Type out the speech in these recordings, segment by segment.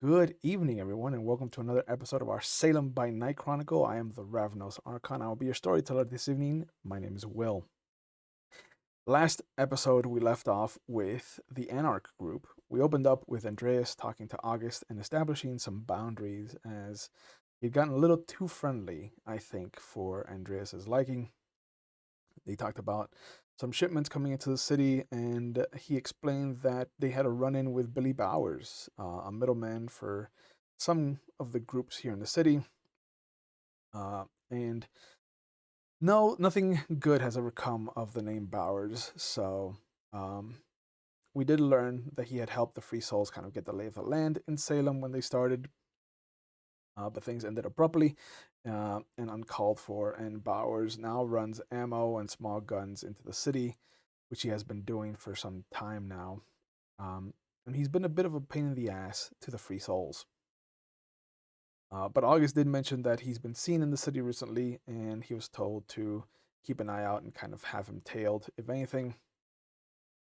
Good evening, everyone, and welcome to another episode of our Salem by Night Chronicle. I am the Ravenous Archon. I will be your storyteller this evening. My name is Will. Last episode, we left off with the Anarch group. We opened up with Andreas talking to August and establishing some boundaries as he'd gotten a little too friendly, I think, for Andreas's liking. They talked about some shipments coming into the city, and he explained that they had a run in with Billy Bowers, a middleman for some of the groups here in the city. And no, nothing good has ever come of the name Bowers. So we did learn that he had helped the Free Souls kind of get the lay of the land in Salem when they started. But things ended abruptly and uncalled for, and Bowers now runs ammo and small guns into the city, which he has been doing for some time now. And he's been a bit of a pain in the ass to the Free Souls. But August did mention that he's been seen in the city recently, and he was told to keep an eye out and kind of have him tailed, if anything.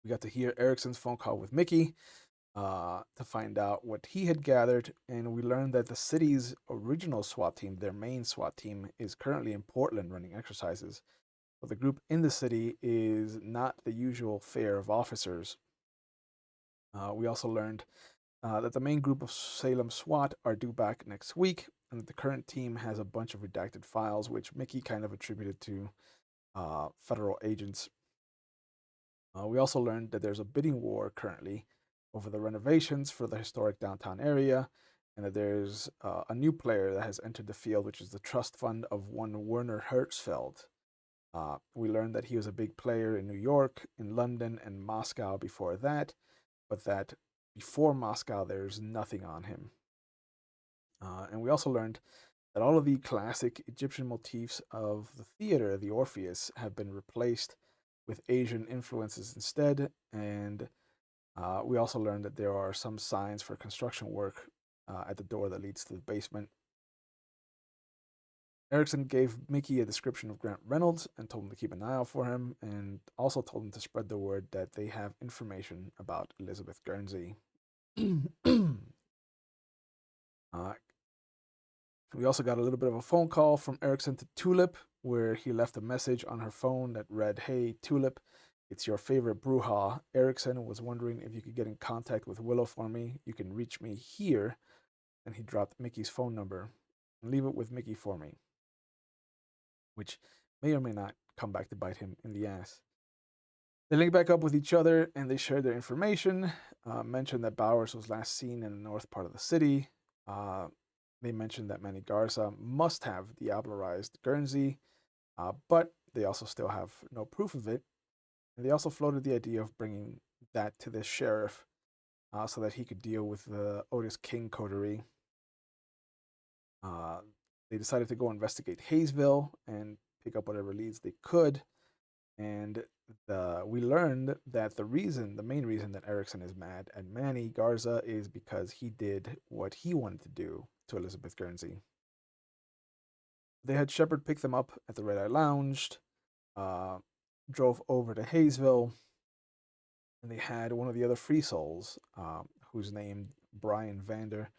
We got to hear Erikson's phone call with Mickey to find out what he had gathered, and we learned that the city's original SWAT team, their main SWAT team, is currently in Portland running exercises. But the group in the city is not the usual fare of officers. We also learned that the main group of Salem SWAT are due back next week, and that the current team has a bunch of redacted files, which Mickey kind of attributed to federal agents. We also learned that there's a bidding war currently over the renovations for the historic downtown area, and that there's a new player that has entered the field, which is the trust fund of one Werner Hertzfeld. We learned that he was a big player in New York, in London, and Moscow before that, but that before Moscow, there's nothing on him. And we also learned that all of the classic Egyptian motifs of the theater, the Orpheus, have been replaced with Asian influences instead. And we also learned that there are some signs for construction work at the door that leads to the basement. Erikson gave Mickey a description of Grant Reynolds and told him to keep an eye out for him, and also told him to spread the word that they have information about Elizabeth Guernsey. We also got a little bit of a phone call from Erikson to Tulip, where he left a message on her phone that read, "Hey, Tulip, it's your favorite Bruja. Erikson was wondering if you could get in contact with Willow for me. You can reach me here." And he dropped Mickey's phone number. "Leave it with Mickey for me," which may or may not come back to bite him in the ass. They link back up with each other and they share their information. Mentioned that Bowers was last seen in the north part of the city. They mentioned that Manny Garza must have diablerized Guernsey, but they also still have no proof of it. And they also floated the idea of bringing that to the sheriff so that he could deal with the Otis King coterie. They decided to go investigate Hayesville and pick up whatever leads they could. And we learned that the main reason that Erikson is mad at Manny Garza is because he did what he wanted to do to Elizabeth Guernsey. They had Shepard pick them up at the Red Eye Lounge, drove over to Hayesville, and they had one of the other Free Souls, who's named Brian Vander.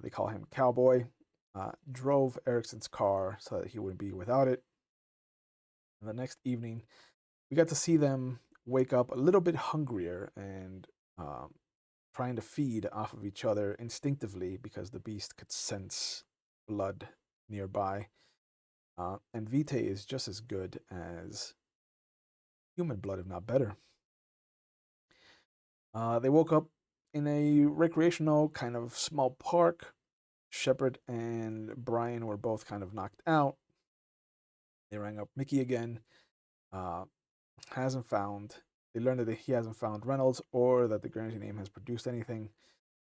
They call him Cowboy. drove Erikson's car so that he wouldn't be without it. And the next evening, we got to see them wake up a little bit hungrier and um, trying to feed off of each other instinctively because the beast could sense blood nearby. And Vitae is just as good as human blood, if not better. They woke up in a recreational kind of small park. Shepard and Brian were both kind of knocked out. They rang up Mickey again. Uh, hasn't found. They learned that he hasn't found Reynolds or that the Guernsey name has produced anything.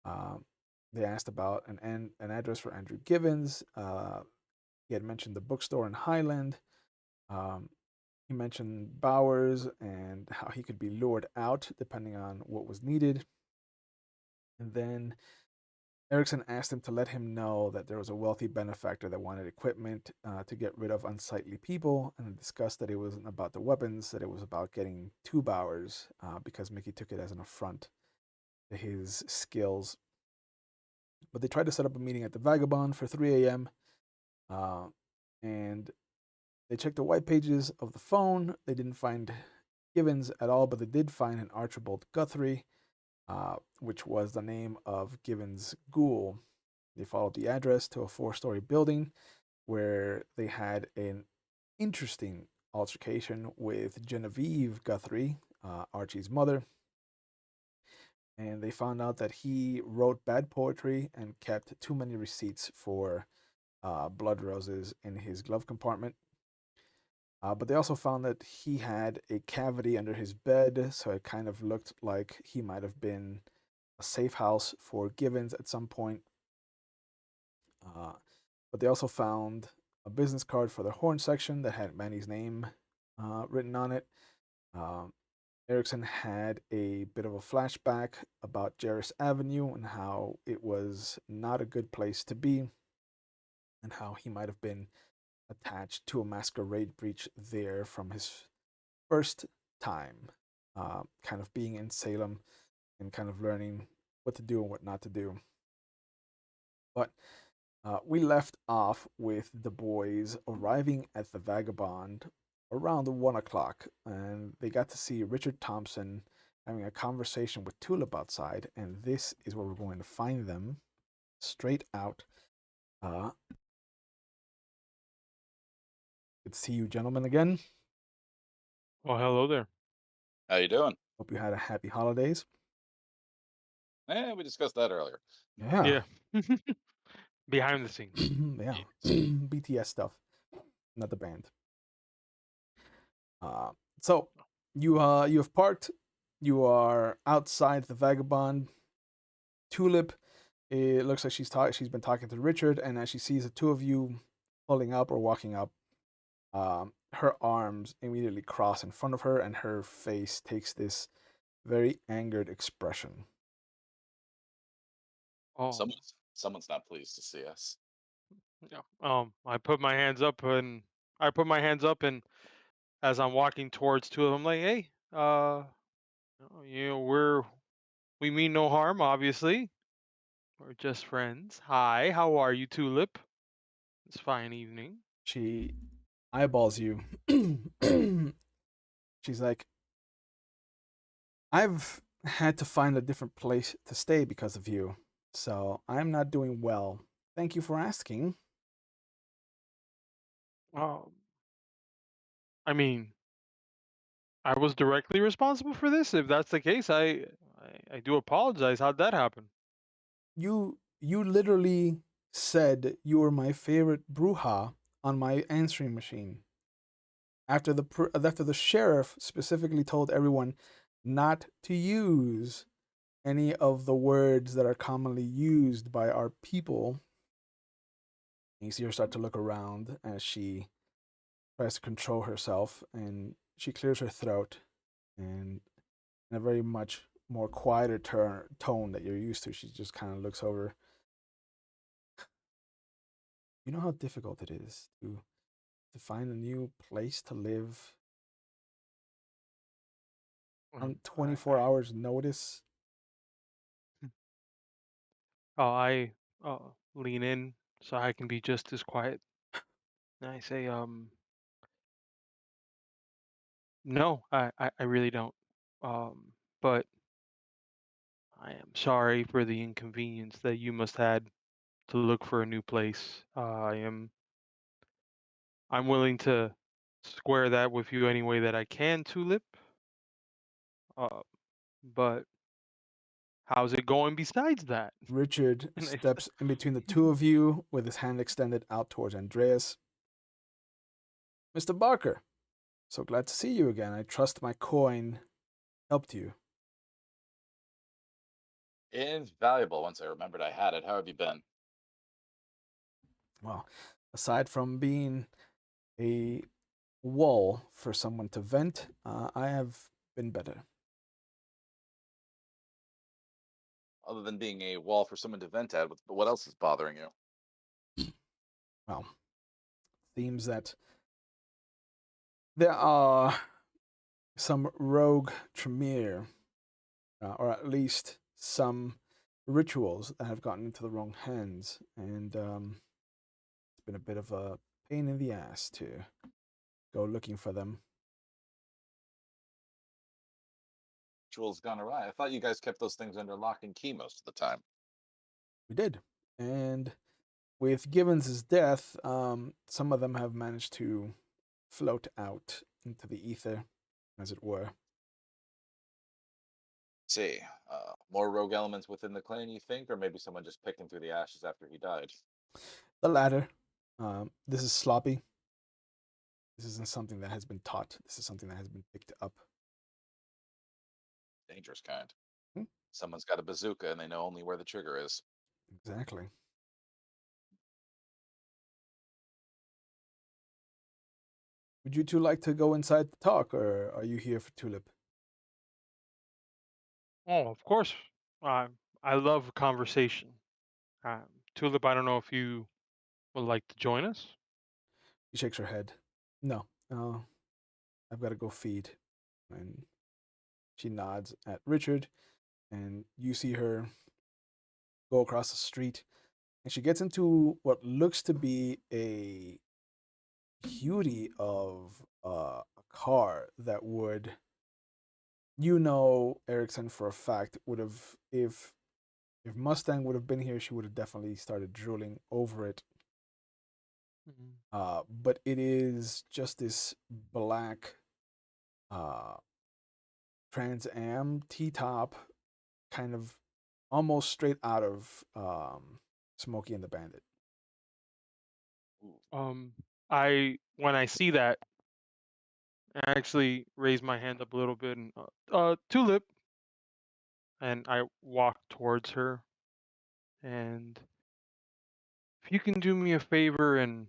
Um, they asked about an address for Andrew Givens. He had mentioned the bookstore in Highland. Um, he mentioned Bowers and how he could be lured out depending on what was needed. And then Erikson asked him to let him know that there was a wealthy benefactor that wanted equipment to get rid of unsightly people, and discussed that it wasn't about the weapons, that it was about getting 2 Bowers, because Mickey took it as an affront to his skills. But they tried to set up a meeting at the Vagabond for 3 a.m., uh, and they checked the white pages of the phone. They didn't find Givens at all, but they did find an Archibald Guthrie, which was the name of Givens' ghoul. They followed the address to a 4-story building where they had an interesting altercation with Genevieve Guthrie, Archie's mother. And they found out that he wrote bad poetry and kept too many receipts for blood roses in his glove compartment. But they also found that he had a cavity under his bed, so it kind of looked like he might have been a safe house for Givens at some point. Uh, but they also found a business card for the horn section that had Manny's name written on it. Um, Erikson had a bit of a flashback about Jarris Avenue and how it was not a good place to be, and how he might have been attached to a masquerade breach there from his first time, kind of being in Salem and kind of learning what to do and what not to do. But we left off with the boys arriving at the Vagabond around 1 o'clock, and they got to see Richard Thompson having a conversation with Tulip outside, and this is where we're going to find them straight out. Uh, Good to see you, gentlemen, again. Well, hello there. How you doing? Hope you had a happy holidays. We discussed that earlier. Yeah, Yeah. Behind the scenes. yeah, Yes. BTS stuff, not the band. Uh, so you have parked. You are outside the Vagabond. Tulip, it looks like she's been talking to Richard, and as she sees the two of you pulling up or walking up, her arms immediately cross in front of her, and her face takes this very angered expression. Oh, Someone's not pleased to see us. yeah. I put my hands up, and as I'm walking towards two of them, like, hey, we mean no harm, obviously. We're just friends. Hi, how are you, Tulip? It's fine evening. She eyeballs you. She's like, I've had to find a different place to stay because of you, so I'm not doing well. Thank you for asking. Um, I mean, I was directly responsible for this. If that's the case, I do apologize. How'd that happen? You literally said you were my favorite bruja on my answering machine. After the sheriff specifically told everyone not to use any of the words that are commonly used by our people. You see her start to look around as she tries to control herself, and she clears her throat, and in a very much more quieter tone that you're used to, she just kind of looks over. You know how difficult it is to find a new place to live on I 24 hours notice. I lean in. so I can be just as quiet. And I say, no, I really don't. But I am sorry for the inconvenience that you must had to look for a new place. I'm willing to square that with you any way that I can, Tulip. Uh, but how's it going besides that? Richard And I steps in between the two of you with his hand extended out towards Andreas. Mr. Barker, so glad to see you again. I trust my coin helped you. Invaluable once I remembered I had it. How have you been? Well, aside from being a wall for someone to vent, I have been better. Other than being a wall for someone to vent at, what else is bothering you? Well, seems that there are some rogue Tremere, or at least some rituals that have gotten into the wrong hands, and it's been a bit of a pain in the ass to go looking for them. Ritual's gone awry. I thought you guys kept those things under lock and key most of the time. We did, and with Gibbons' death, some of them have managed to float out into the ether, as it were. See, more rogue elements within the clan, you think, or maybe someone just picking through the ashes after he died? The latter. This is sloppy. This isn't something that has been taught. This is something that has been picked up. Dangerous kind. Hmm? Someone's got a bazooka and they know only where the trigger is. Exactly. Would you two like to go inside to talk, or are you here for Tulip? Oh, of course. I love conversation. Tulip, I don't know if you would like to join us. She shakes her head. No, I've got to go feed. And she nods at Richard, and you see her go across the street, and she gets into what looks to be a beauty of a car that would, Erikson for a fact would have, if Mustang would have been here, she would have definitely started drooling over it. But it is just this black Trans Am T top, kind of almost straight out of Smokey and the Bandit. Ooh. I when I see that, I actually raise my hand up a little bit and Tulip, and I walk towards her. And if you can do me a favor, and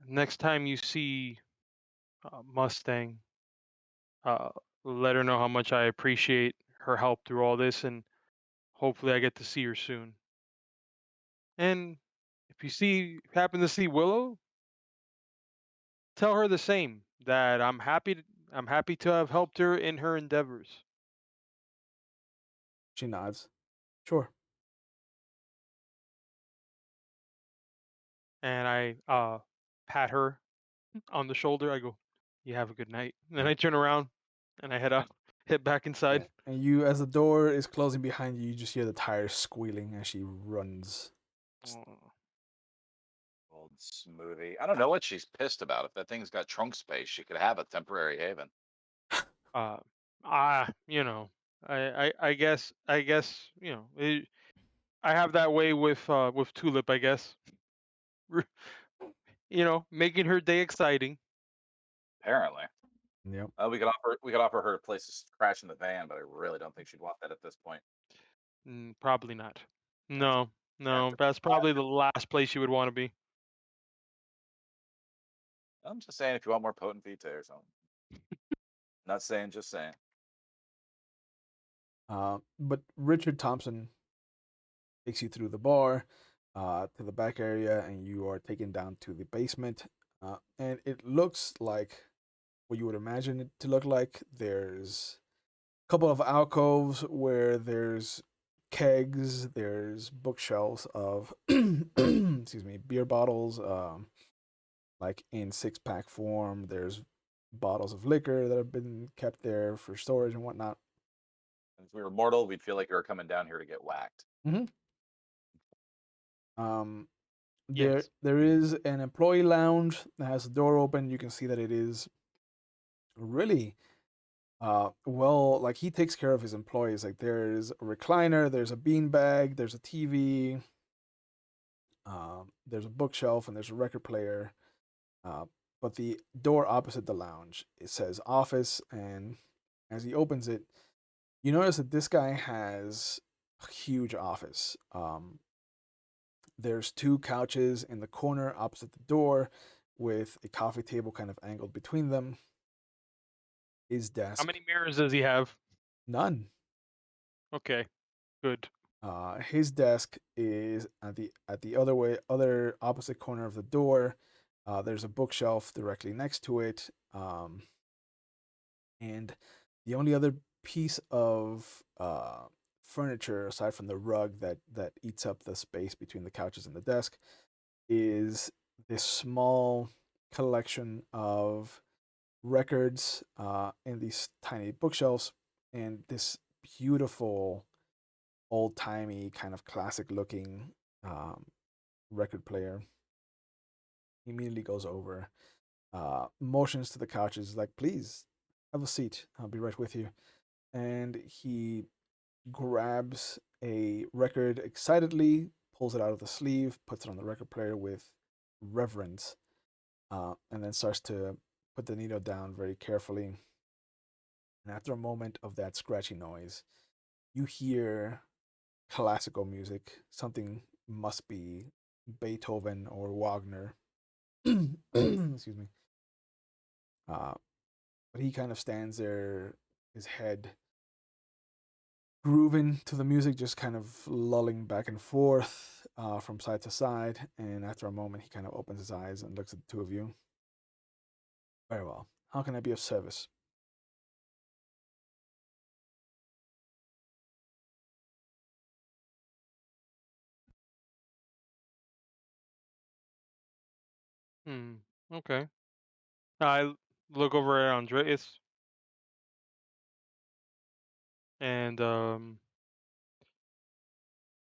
next time you see Mustang, uh, let her know how much I appreciate her help through all this, and hopefully I get to see her soon. And if you happen to see Willow, tell her the same, that I'm happy to have helped her in her endeavors. She nods. Sure. And I pat her on the shoulder. I go, "You have a good night." And then I turn around and I head back inside. Yeah. And you, as the door is closing behind you, you just hear the tires squealing as she runs. Oh, Old smoothie. I don't know what she's pissed about. If that thing's got trunk space, she could have a temporary haven. Uh, you know, I guess, I have that way with Tulip, I guess. Making her day exciting. Apparently. Yep. We could offer her a place to crash in the van, but I really don't think she'd want that at this point. Probably not. That's No, have no, to. that's probably the last place you would want to be. I'm just saying, if you want more potent vitae or something. Not saying, just saying. But Richard Thompson takes you through the bar to the back area, and you are taken down to the basement. And it looks like what you would imagine it to look like. There's a couple of alcoves where there's kegs. There's bookshelves of excuse me, beer bottles, like in 6-pack form. There's bottles of liquor that have been kept there for storage and whatnot. If we were mortal, we'd feel like we were coming down here to get whacked. Mm-hmm. Um, Yes. there is an employee lounge that has the door open. You can see that it is really well, like he takes care of his employees. Like there's a recliner, there's a beanbag, there's a TV, there's a bookshelf, and there's a record player. Uh, but the door opposite the lounge, it says office, and as he opens it, you notice that this guy has a huge office. There's 2 couches in the corner opposite the door with a coffee table kind of angled between them. His How desk, many mirrors does he have? none. Okay, good. His desk is at the other opposite corner of the door. There's a bookshelf directly next to it, and the only other piece of furniture aside from the rug that eats up the space between the couches and the desk is this small collection of records in these tiny bookshelves and this beautiful old timey kind of classic looking um, record player. He immediately goes over, motions to the couches like, "Please have a seat. I'll be right with you." And he grabs a record excitedly, pulls it out of the sleeve, puts it on the record player with reverence, and then starts to put the needle down very carefully. And after a moment of that scratchy noise, you hear classical music. Something must be Beethoven or Wagner. Excuse me. Uh, but he kind of stands there, his head grooving to the music, just kind of lulling back and forth from side to side. And after a moment, he kind of opens his eyes and looks at the 2 of you. Very well. How can I be of service? Hmm. Okay. I look over at Andreas and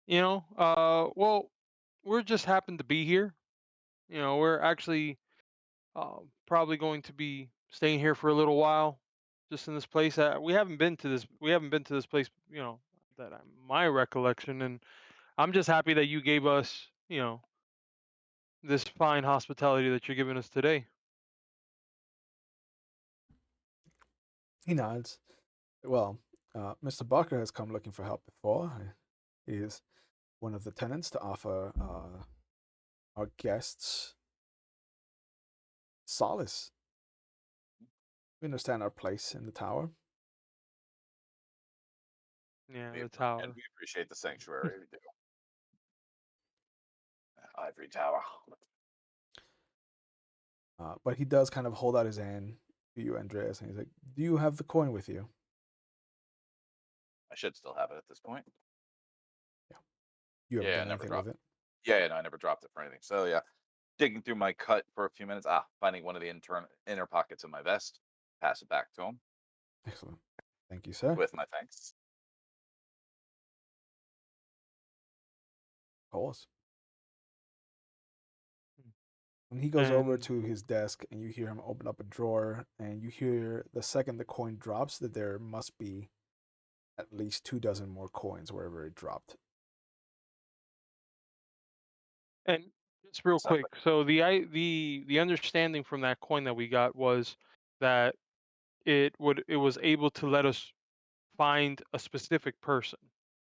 well, we're just happen to be here. We're actually probably going to be staying here for a little while, just in this place. We haven't been to this. We haven't been to this place. That my recollection, and I'm just happy that you gave us, this fine hospitality that you're giving us today. He nods. Well, Mr. Barker has come looking for help before. He is one of the tenants to offer our guests solace. We understand our place in the tower. Yeah, We, the and tower. we appreciate the sanctuary. We do. Ivory Tower. But he does kind of hold out his hand to you, Andreas, and he's like, "Do you have the coin with you?" I should still have it at this point. Yeah. You haven't Yeah, I done never anything with dropped. it. Yeah, no, I never dropped it for anything. So yeah, digging through my cut for a few minutes. Finding one of the inner pockets of my vest. Pass it back to him Excellent. Thank you, sir. with my thanks. Of course. Mm. When he goes over And to his desk and you hear him open up a drawer and you hear the second the coin drops that there must be at least 2 dozen more coins wherever it dropped. and just real Sounds quick, like so the understanding from that coin that we got was that it was able to let us find a specific person.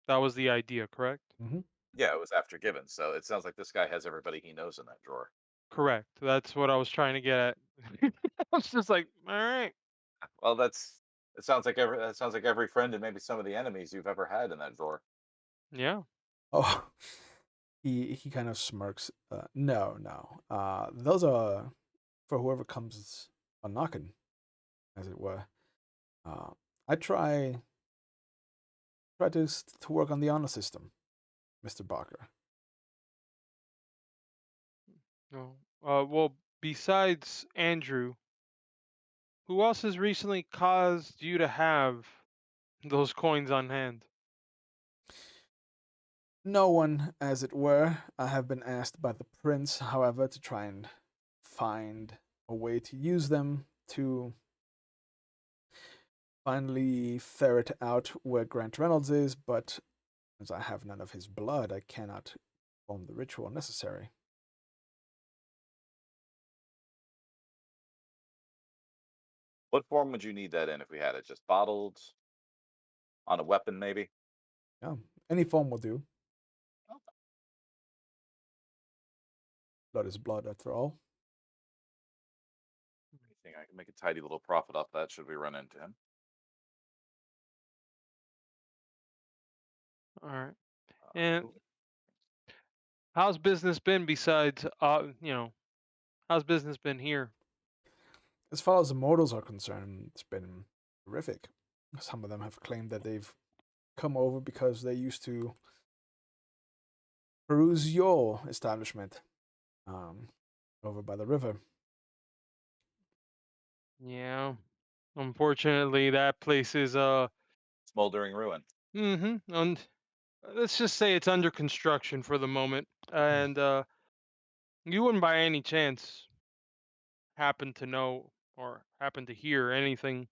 That was the idea, correct? Mm-hmm. yeah, it was after given. So it sounds like this guy has everybody he knows in that drawer. Correct. That's what I was trying to get at. I was just like, all right. Well, that sounds like every friend and maybe some of the enemies you've ever had in that drawer. Yeah. Oh, he kind of smirks. No, no. Those are for whoever comes a knocking, as it were. Uh, I try Try to work on the honor system, Mr. Barker. No. Well, besides Andrew, who else has recently caused you to have those coins on hand? No one, as it were. I have been asked by the prince, however, to try and find a way to use them to finally ferret out where Grant Reynolds is, but as I have none of his blood, I cannot perform the ritual necessary. What form would you need that in if we had it? Just bottled on a weapon, maybe? Yeah, any form will do. Oh, Blood is blood, after all. I think I can make a tidy little profit off that should we run into him. All right. Uh, And who- how's business been besides, how's business been here? As far as the mortals are concerned, it's been horrific. Some of them have claimed that they've come over because they used to peruse your establishment um, over by the river. Yeah. Unfortunately, that place is Smoldering ruin. and let's just say it's under construction for the moment. Hmm. And you wouldn't by any chance happen to know or happen to hear anything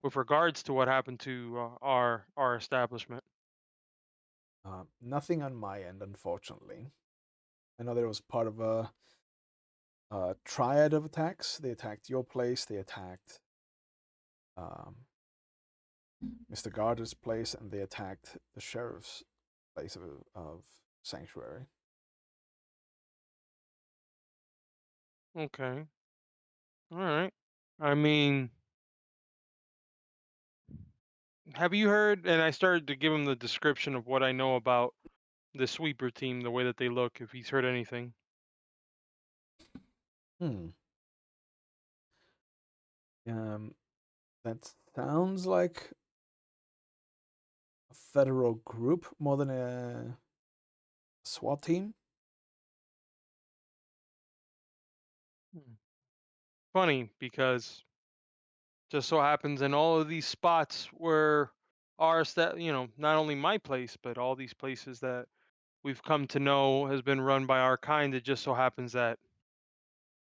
with regards to what happened to our establishment. Nothing on my end, unfortunately. I know there was part of a triad of attacks. They attacked your place, they attacked um, Mr. Gardner's place, and they attacked the sheriff's place of Sanctuary. Okay. All right. I mean, have you heard? And I started to give him the description of what I know about the sweeper team, the way that they look. If he's heard anything. Hmm. Um, that sounds like a federal group more than a SWAT team. Hmm. Funny because just so happens in all of these spots where not only my place, but all these places that we've come to know has been run by our kind. It just so happens that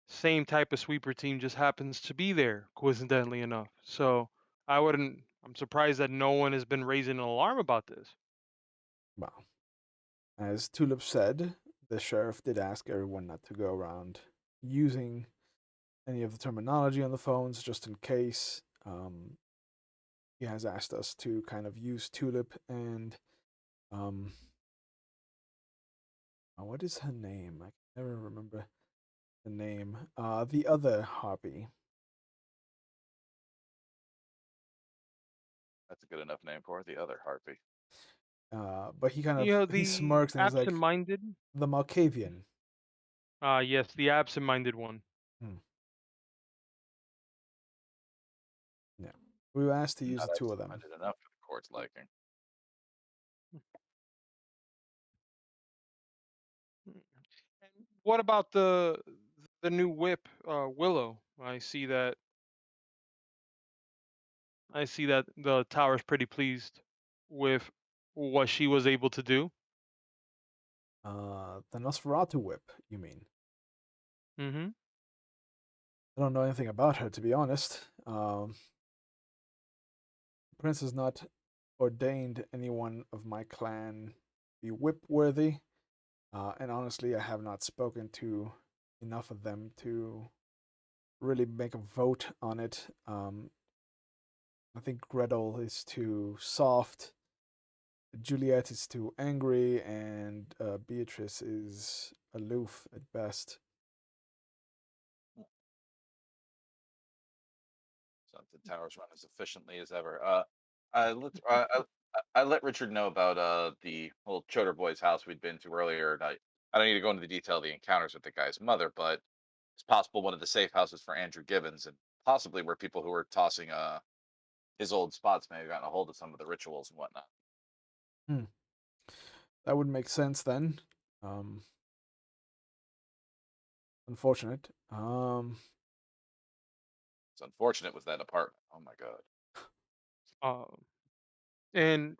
same type of sweeper team just happens to be there, coincidentally enough. So I'm surprised that no one has been raising an alarm about this. Well, as Tulip said, the sheriff did ask everyone not to go around using any of the terminology on the phones just in case. He has asked us to kind of use Tulip and um, what is her name? I can never remember the name. The other harpy. That's a good enough name for it. The other harpy. But he kind You of know, he the smirks and he's like absent-minded. the Malkavian. Yes, the absent-minded one. Hmm. Yeah, we were asked to use Not the two of them. absent-minded enough for the court's liking. Mm. And what about the new whip, Willow? I see that the tower's pretty pleased with what she was able to do. The Nosferatu whip, you mean? Mm-hmm. I don't know anything about her, to be honest. Prince has not ordained anyone of my clan be whip worthy, and honestly, I have not spoken to enough of them to really make a vote on it. I think Gretel is too soft, Juliet is too angry, and Beatrice is aloof at best. So the towers run as efficiently as ever. I let Richard know about the little Choder boy's house we'd been to earlier. And I don't need to go into the detail of the encounters with the guy's mother, but it's possible one of the safe houses for Andrew Gibbons, and possibly where people who were tossing his old spots may have gotten a hold of some of the rituals and whatnot. Hmm. That would make sense then. Um, Unfortunate. It's unfortunate was that apartment. Oh my god. Um, and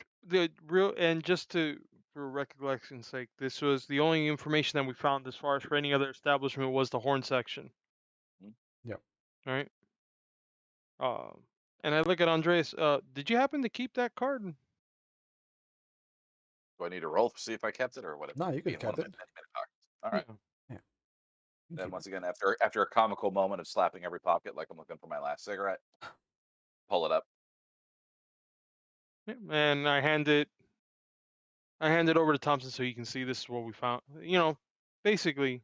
just to for recollection's sake, this was the only information that we found as far as for any other establishment was the horn section. Hmm? Yep. All right. Um, and I look at Andreas. Did you happen to keep that card? Do I need to roll to see if I kept it, or would it No, you be could in one kept of my it. many pockets? All right. Yeah. Yeah, you can Then keep it. once again, after a comical moment of slapping every pocket like I'm looking for my last cigarette, pull it up. Yeah, and I hand it over to Thompson so you can see this is what we found. Basically,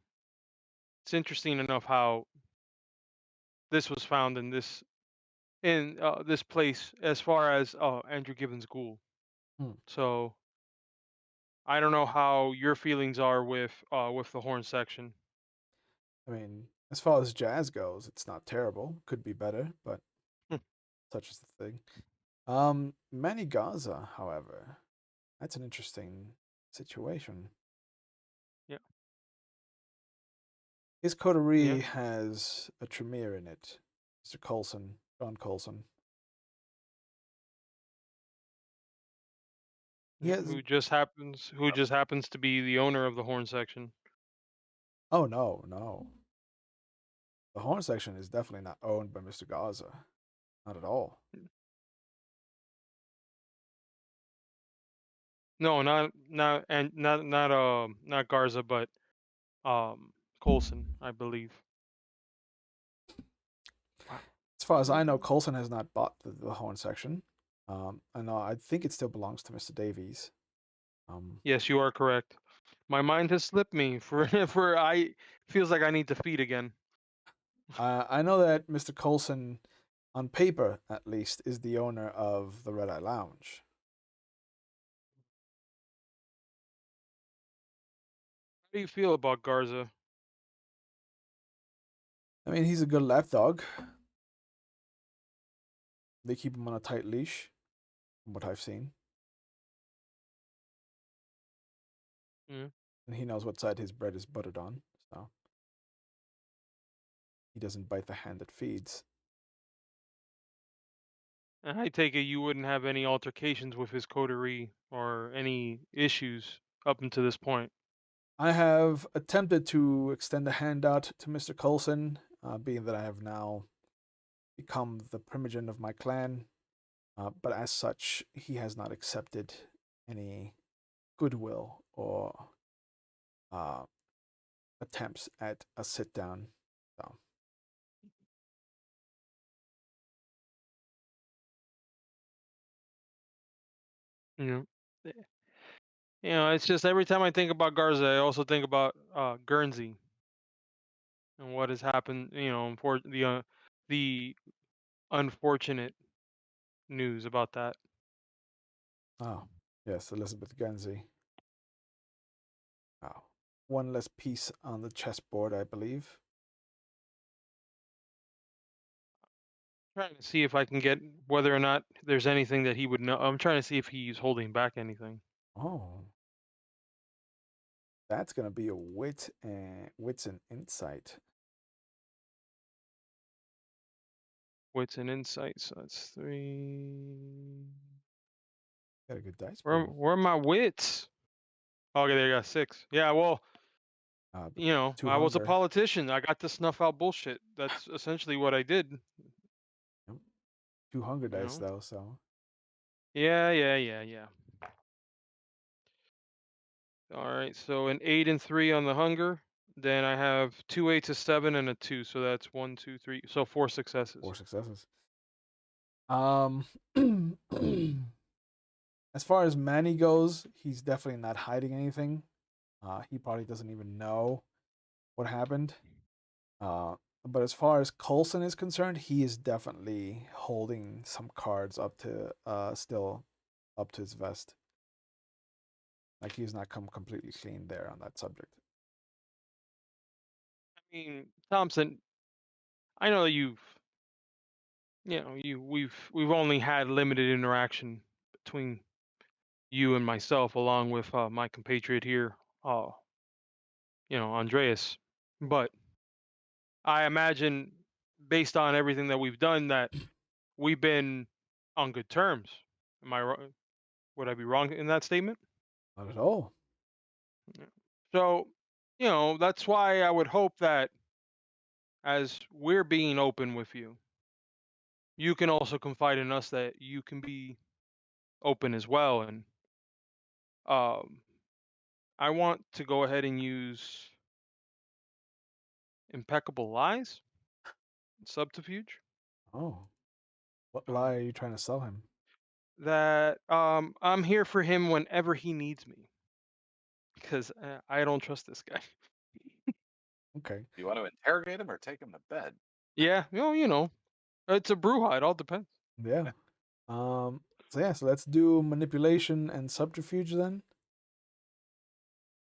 it's interesting enough how this was found in this place as far as Andrew Gibbons' ghoul. Hmm. So I don't know how your feelings are with the horn section. I mean, as far as jazz goes, it's not terrible. Could be better, but Hmm. such is the thing. Manny Gaza, however, that's an interesting situation. Yeah, His yeah, coterie has a Tremere in it. Mr. Coulson, John Coulson. He yeah. has. Who just happens to be the owner of the horn section. Oh no, no. The horn section is definitely not owned by Mr. Gaza. Not at all. No, not Garza, but Colson, I believe. Wow. As far as I know, Coulson has not bought the horn section. I know. I think it still belongs to Mr. Davies. Um, Yes, you are correct. My mind has slipped me for for I feels like I need to feed again. I know that Mr. Coulson, on paper at least, is the owner of the Red Eye Lounge. How do you feel about Garza? I mean, he's a good lapdog. They keep him on a tight leash, from what I've seen, Mm. and he knows what side his bread is buttered on, so he doesn't bite the hand that feeds. And I take it you wouldn't have any altercations with his coterie or any issues up until this point. I have attempted to extend a hand out to Mr. Coulson, being that I have now become the primogen of my clan, but as such, he has not accepted any goodwill or uh, attempts at a sit down. So You know, Eh, it's just every time I think about Garza, I also think about Guernsey and what has happened. For the unfortunate news about that. oh, yes, Elizabeth Guernsey. Oh, one less piece on the chessboard, I believe. Trying to see if I can get whether or not there's anything that he would know. I'm trying to see if he's holding back anything. Oh, that's gonna be a wits and insight. Wits and insights. So that's 3. Got a good dice pool. Where are my wits? Okay, there you go. 6. Yeah, well, But two I was a hunger. politician. I got to snuff out bullshit. That's essentially what I did. Yep. Two hunger You dice know. though, so Yeah, yeah, yeah, yeah. All right, so an 8 and 3 on the hunger. Then I have 2 8s, a 7, and a 2. So that's 1, 2, 3. So 4 successes. 4 successes. Um, as far as Manny goes, he's definitely not hiding anything. He probably doesn't even know what happened. Uh, but as far as Coulson is concerned, he is definitely holding some cards up to still up to his vest. Like he's not come completely clean there on that subject. I mean, Thompson, I know that we've only had limited interaction between you and myself, along with my compatriot here, Andreas. But I imagine, based on everything that we've done, that we've been on good terms. Am I wrong? Would I be wrong in that statement? Not at all. Yeah. So, that's why I would hope that as we're being open with you, you can also confide in us that you can be open as well. And um, I want to go ahead and use impeccable lies, subterfuge. Oh, what lie are Um, you trying to sell him? that I'm here for him whenever he needs me, because I don't trust this guy. Okay. Do you want to interrogate him or take him to bed? Yeah, it's a brouhaha. It all depends. Yeah. So yeah, so let's do manipulation and subterfuge then.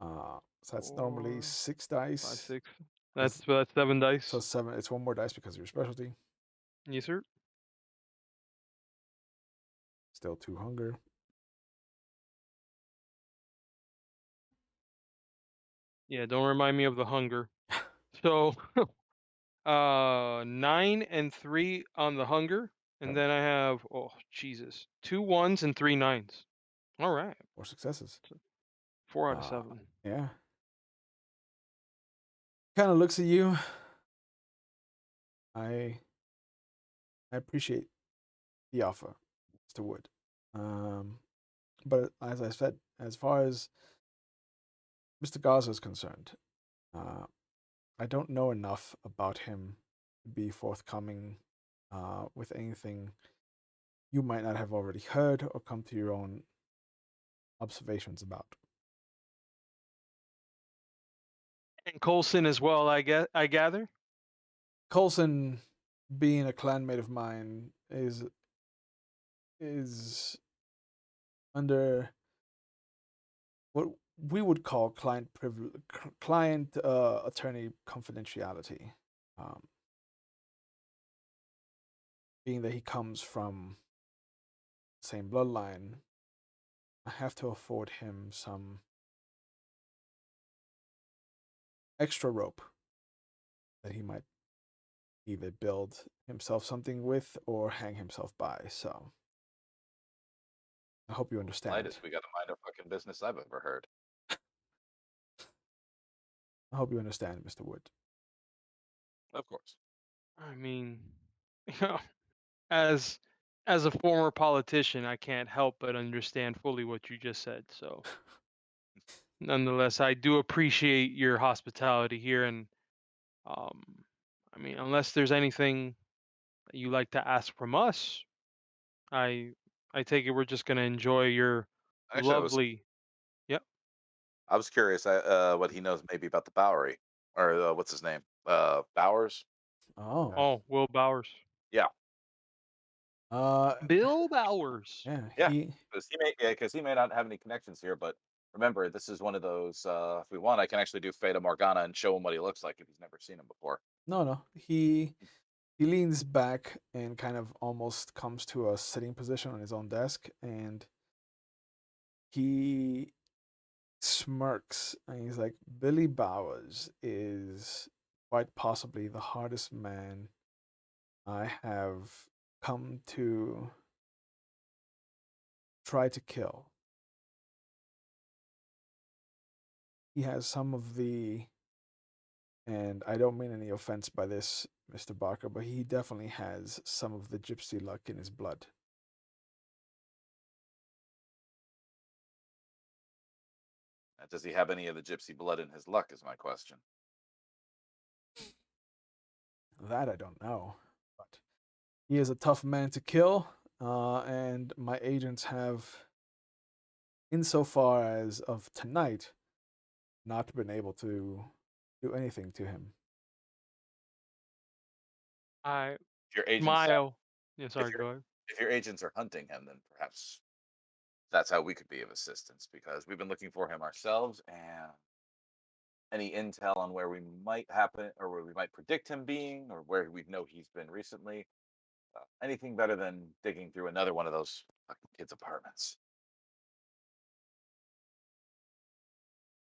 So that's normally 4, 6 5, dice. 6. Is That's 7 so dice. 7. It's one more dice because of your specialty. Yes, sir. Still 2 hunger. Yeah, don't remind me of the hunger. So 9 and 3 on the hunger, and Okay. then I have, oh Jesus, 2 1s and 3 9s. All right, 4 successes. 4 out of Uh, 7. yeah. Kind of looks at you. I I appreciate the offer, Mr. Wood. Um, but as I said, as far as Mr. Gaza is concerned, uh, I don't know enough about him to be forthcoming with anything you might not have already heard or come to your own observations about. And Colson as well, I gather. Coulson, being a clanmate of mine, is under what we would call client attorney confidentiality, um, being that he comes from the same bloodline. I have to afford him some extra rope that he might either build himself something with or hang himself by. So I hope you understand. Lightest, we got to mind our fucking business I've ever heard. I hope you understand, Mr. Wood. Of course. I mean, you know, as as a former politician, I can't help but understand fully what you just said. So, nonetheless, I do appreciate your hospitality here, and um, I mean, unless there's anything that you like to ask from us, I I take it we're just gonna enjoy your Actually, lovely. Yep. I was curious what he knows maybe about the Bowery or what's his name? Bowers. Oh, Oh, Will Bowers. Yeah, uh, Bill Bowers. yeah, yeah. Because he may not have any connections here, but remember, this is one of those. If we want, I can actually do Fata Morgana and show him what he looks like if he's never seen him before. no, he leans back and kind of almost comes to a sitting position on his own desk, and he smirks and he's like, Billy Bowers is quite possibly the hardest man I have come to try to kill. He has some of the, and I don't mean any offense by this, Mr. Barker, but he definitely has some of the gypsy luck in his blood. Does he have any of the gypsy blood in his luck? Is my question. That I don't know, but he is a tough man to kill, and my agents have, insofar as of tonight, not been able to do anything to him. I If your agents, smile. Yeah, if sorry, your go ahead. if your agents are hunting him, then perhaps that's how we could be of assistance because we've been looking for him ourselves and any intel on where we might happen or where we might predict him being or where we know he's been recently. Anything better than digging through another one of those fucking kids' apartments.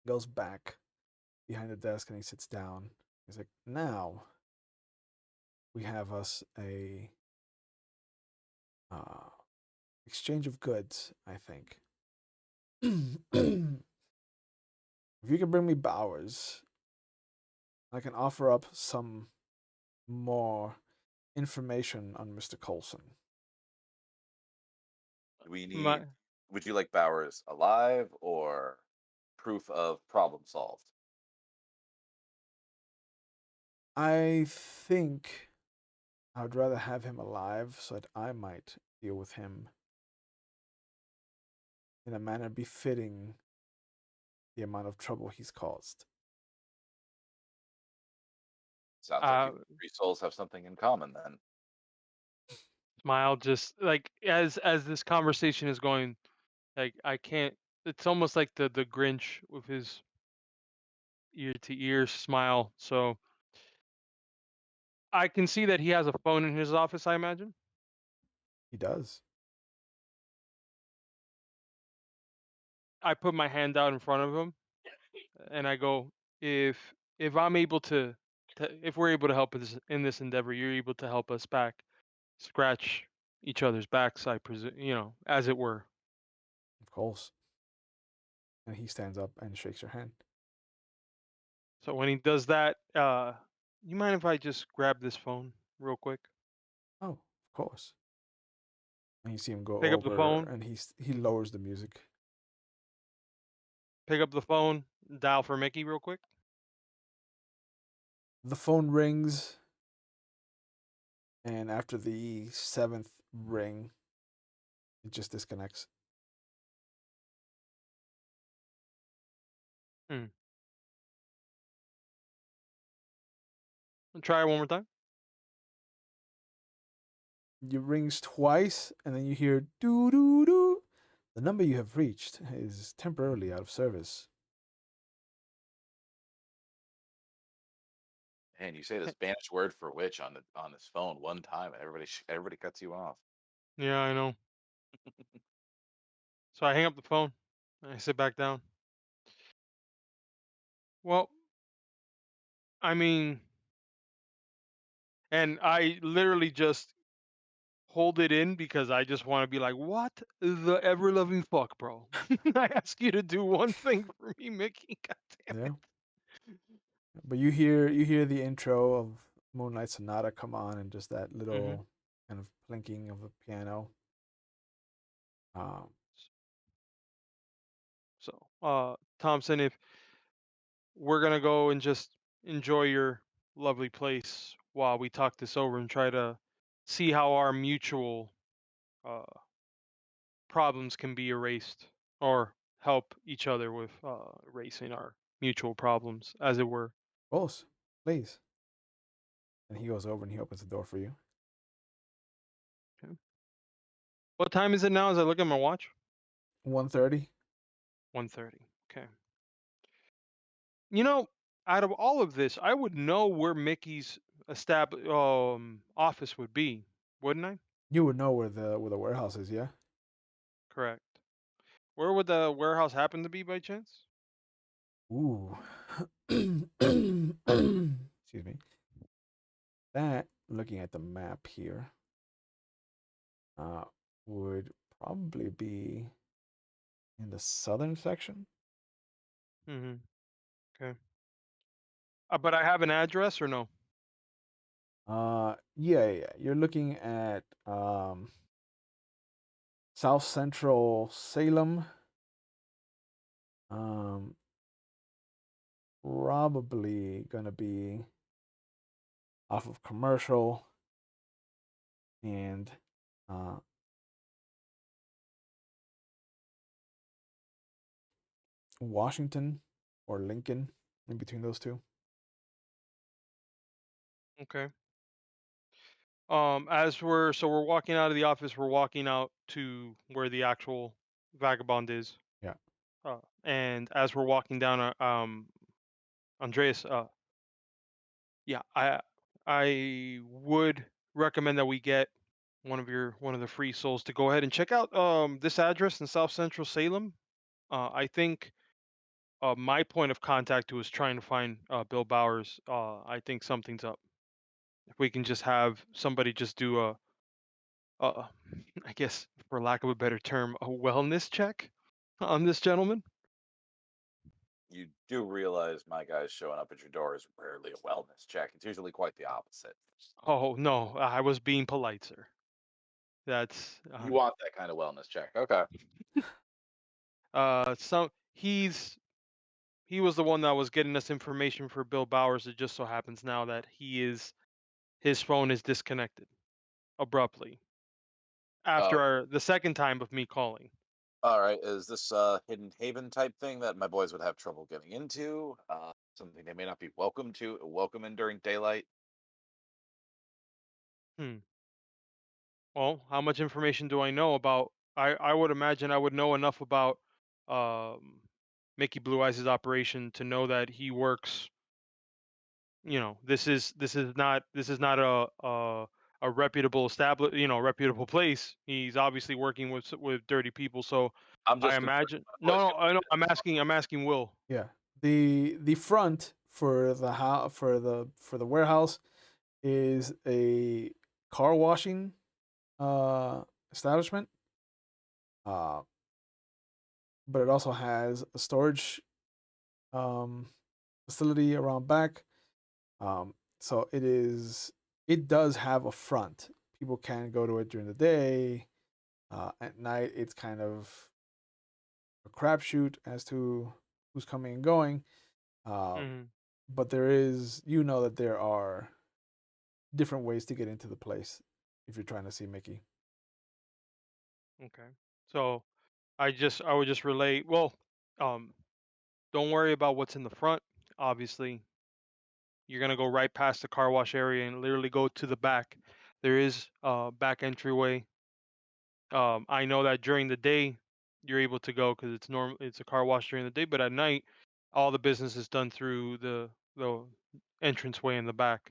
goes back behind the desk and he sits down. He's like, now we have us a uh, exchange of goods, I think. If you can bring me Bowers, I can offer up some more information on Mr. Coulson. We need. My Would you like Bowers alive or proof of problem solved? I think I would rather have him alive so that I might deal with him in a manner befitting the amount of trouble he's caused. Sounds like uh, you three souls have something in common then. Smile, just like as this conversation is going, like I can't. It's almost like the Grinch with his ear to ear smile. So I can see that he has a phone in his office, I imagine. He does. I put my hand out in front of him and I go, if I'm able to if we're able to help in this endeavor, you're able to help us back, scratch each other's backs, I presume, as it were. Of course. And he stands up and shakes your hand. So when he does that, you mind if I just grab this phone real quick? Oh, of course. And you see him go Pick up the over phone, and he lowers the music. pick up the phone, dial for Mickey real quick. The phone rings, and after the seventh ring, it just disconnects. Hmm. Try it one more time. It rings twice, and then you hear doo doo doo. The number you have reached is temporarily out of service. And you say the Spanish word for witch on his phone one time, and everybody cuts you off. Yeah, I know. So I hang up the phone and I sit back down. Well, I mean, and I literally just hold it in because I just want to be like, what the ever loving fuck, bro? I ask you to do one thing for me, Mickey. God damn Yeah, it. but you hear the intro of Moonlight Sonata come on, and just that Hmm. little kind of plinking of the piano. Um, So, Thompson, if we're gonna go and just enjoy your lovely place while we talk this over and try to see how our mutual uh, problems can be erased or help each other with erasing our mutual problems, as it were. Boss, please. And he goes over and he opens the door for you. Okay. What time is it now as I look at my watch? 1:30. 1:30. Okay. You know, out of all of this, I would know where Mickey's office would be, wouldn't I? You would know where the warehouse is, yeah? Correct. Where would the warehouse happen to be by chance? Ooh. Excuse me. That, looking at the map here, uh, would probably be in the southern section. Mm-hmm. Okay. But I have an address or no? Yeah. You're looking at South Central Salem. Um, Probably gonna be off of Commercial and uh, Washington or Lincoln, in between those two. Okay. As we're walking out of the office, we're walking out to where the actual vagabond is. Yeah. And as we're walking down, Andreas, yeah, I would recommend that we get one of the free souls to go ahead and check out this address in South Central Salem. I think my point of contact who is trying to find Bill Bowers, I think something's up. If we can just have somebody just do a I guess for lack of a better term, a wellness check on this gentleman. You do realize my guys showing up at your door is rarely a wellness check. It's usually quite the opposite. Oh no, I was being polite, sir. That's You want that kind of wellness check. Okay. so he was the one that was getting us information for Bill Bowers. It just so happens now that his phone is disconnected abruptly after Oh, the second time of me calling. all right. Is this a hidden haven type thing that my boys would have trouble getting into? Something they may not be welcome in during daylight? Hmm. Well, how much information do I know about? I would imagine I would know enough about um, Mickey Blue Eyes' operation to know that he works. This is not a reputable reputable place. He's obviously working with dirty people. So I'm I just concerned imagine. my No, boys no, get I know. I'm business. asking. I'm asking Will. Yeah. The front for the for the warehouse is a car washing establishment. Uh, but it also has a storage um facility around back. So it does have a front. People can go to it during the day. At night, it's kind of a crapshoot as to who's coming and going. Um, Hmm. but that there are different ways to get into the place if you're trying to see Mickey. Okay. So I would just relate. Well, um, don't worry about what's in the front. Obviously, you're gonna go right past the car wash area and literally go to the back. There is a back entryway. I know that during the day you're able to go because it's a car wash during the day, but at night all the business is done through the entranceway in the back.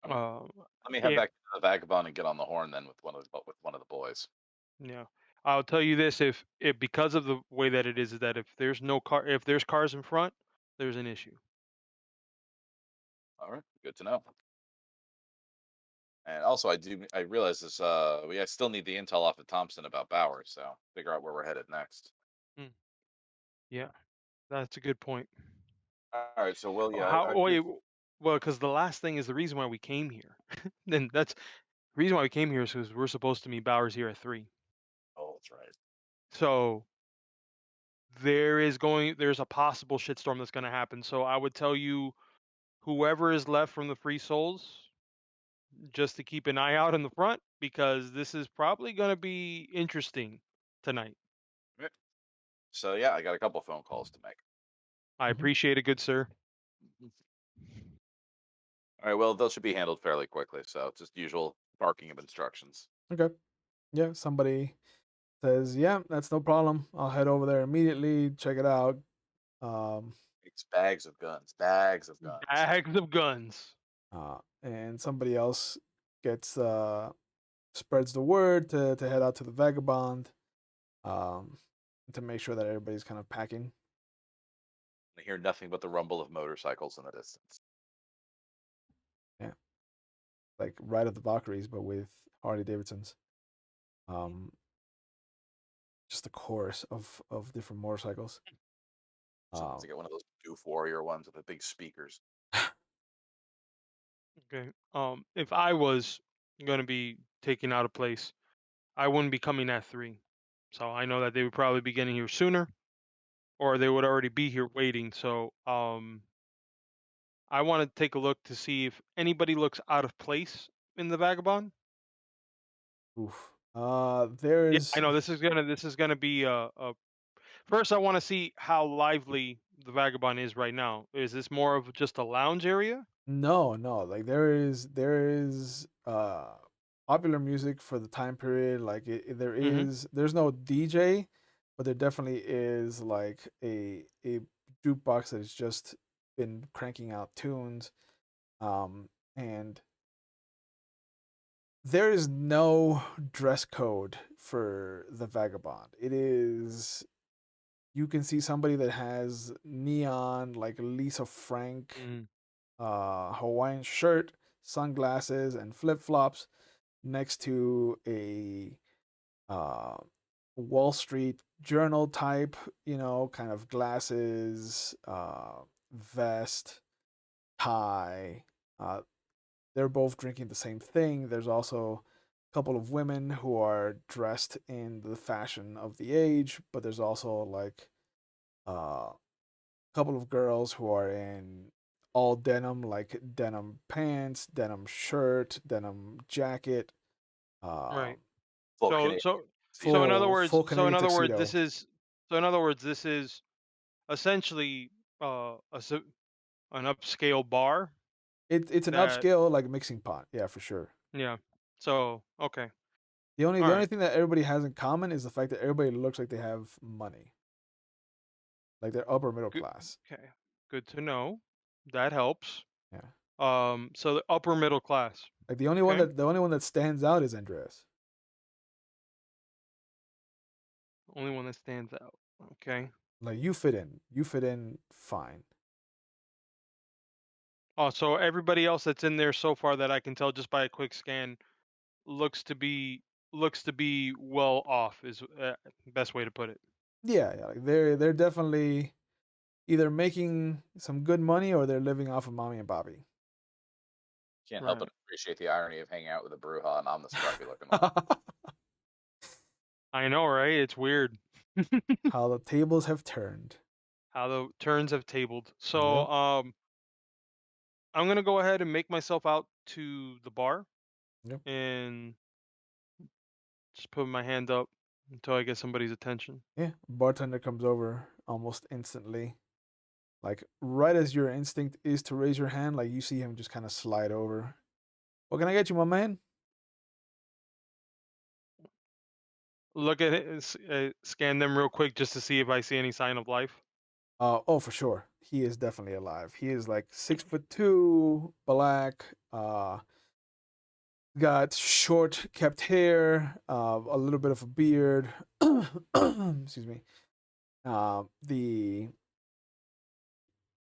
All right. Uh, Let me head it, back to the vagabond and get on the horn then with one of the boys. yeah, I'll tell you this: if because of the way that it is that if there's cars in front, there's an issue. All right. Good to know. And also, I realize this. I still need the intel off of Thompson about Bowers, so figure out where we're headed next. Mm, yeah, that's a good point. All right. So, Will, yeah, How? I Oh, wait, appreciate. well, because the last thing is the reason why we came here. Then that's the reason why we came here is because we're supposed to meet Bowers here at 3. Oh, that's right. So there's a possible shitstorm that's going to happen. So I would tell you, whoever is left from the free souls, just to keep an eye out in the front because this is probably going to be interesting tonight. Yeah. So, yeah, I got a couple phone calls to make. I Hmm. appreciate it, good sir. Mhm. All right. Well, those should be handled fairly quickly. So, just usual barking of instructions. Okay. Yeah. Somebody says, "Yeah, that's no problem. I'll head over there immediately. Check it out." Um, It's bags of guns. Bags of guns. Bags of guns. and somebody else gets spreads the word to head out to the vagabond, um, to make sure that everybody's kind of packing. I hear nothing but the rumble of motorcycles in the distance. Yeah, like right at the Valkyries, but with Harley Davidsons. Um, just a chorus of different motorcycles. Someone has Um, to get one of those goof warrior ones with the big speakers. Okay. If I was going to be taken out of place, I wouldn't be coming at 3. So I know that they would probably be getting here sooner or they would already be here waiting. So I want to take a look to see if anybody looks out of place in the Vagabond. oof. There Yeah, I is know this is gonna be first I want to see how lively the Vagabond is right now. Is this more of just a lounge area? no. Like there is popular music for the time period. Like Mm-hmm. there's no DJ, but there definitely is like a jukebox that has just been cranking out tunes. And there is no dress code for the vagabond. It is you can see somebody that has neon, like Lisa Frank, Mm, Hawaiian shirt, sunglasses, and flip flops next to a uh, Wall Street Journal type, kind of glasses, vest, tie. Uh, they're both drinking the same thing. There's also a couple of women who are dressed in the fashion of the age, but there's also like a couple of girls who are in all denim, like denim pants, denim shirt, denim jacket, uh, right. Full So Canadian so so tuxedo. full Canadian tuxedo. in other words, this is essentially an upscale bar It's an that upscale like mixing pot, yeah, for sure. yeah. So okay. The All only right. thing that everybody has in common is the fact that everybody looks like they have money, like they're upper middle Good. class. Okay. Good to know. That helps. Yeah, So the upper middle class. like Okay. the only one that stands out is Andreas. Only one that stands out. Okay. Like you fit in fine. Oh, so everybody else that's in there so far that I can tell just by a quick scan looks to be well off is best way to put it. Yeah, yeah, like they're definitely either making some good money or they're living off of mommy and Bobby. Can't help Right. but appreciate the irony of hanging out with a Bruja and I'm the scruffy looking one. I know, right? It's weird How the tables have turned. how the turns have tabled. So, Yep, I'm gonna go ahead and make myself out to the bar yep. and just put my hand up until I get somebody's attention. Yeah, bartender comes over almost instantly. Like right as your instinct is to raise your hand, like you see him just kind of slide over. What can I get you, my man? Look at it, scan them real quick just to see if I see any sign of life. Oh, for sure. He is definitely alive. He is like 6'2", black, got short kept hair, a little bit of a beard. Excuse me. Uh, the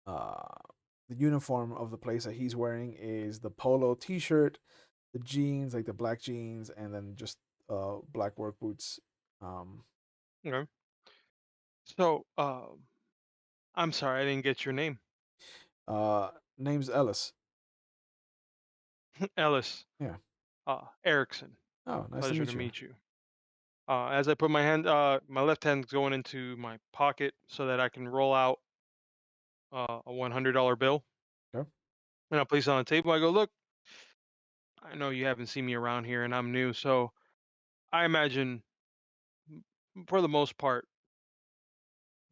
uh, the uniform of the place that he's wearing is the polo T-shirt, the jeans, like the black jeans, and then just black work boots. Um, Okay. So, I'm sorry, I didn't get your name. name's Ellis. Ellis. Yeah. Erikson. Oh, nice to Pleasure to meet you. meet you. As I put my left hand's going into my pocket so that I can roll out a $100 bill, Okay. and I'll place it on the table. I go, look, I know you haven't seen me around here, and I'm new, so I imagine for the most part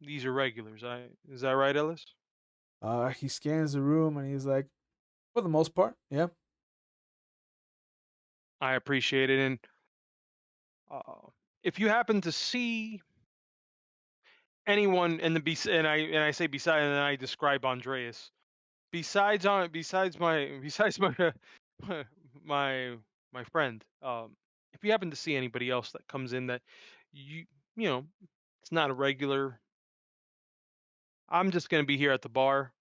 these are regulars. Is that right, Ellis? He scans the room and he's like, for the most part, yeah. I appreciate it, and uh, if you happen to see anyone in the and I say beside, and then I describe Andreas. Besides my my my friend, if you happen to see anybody else that comes in that you you know it's not a regular, I'm just gonna be here at the bar.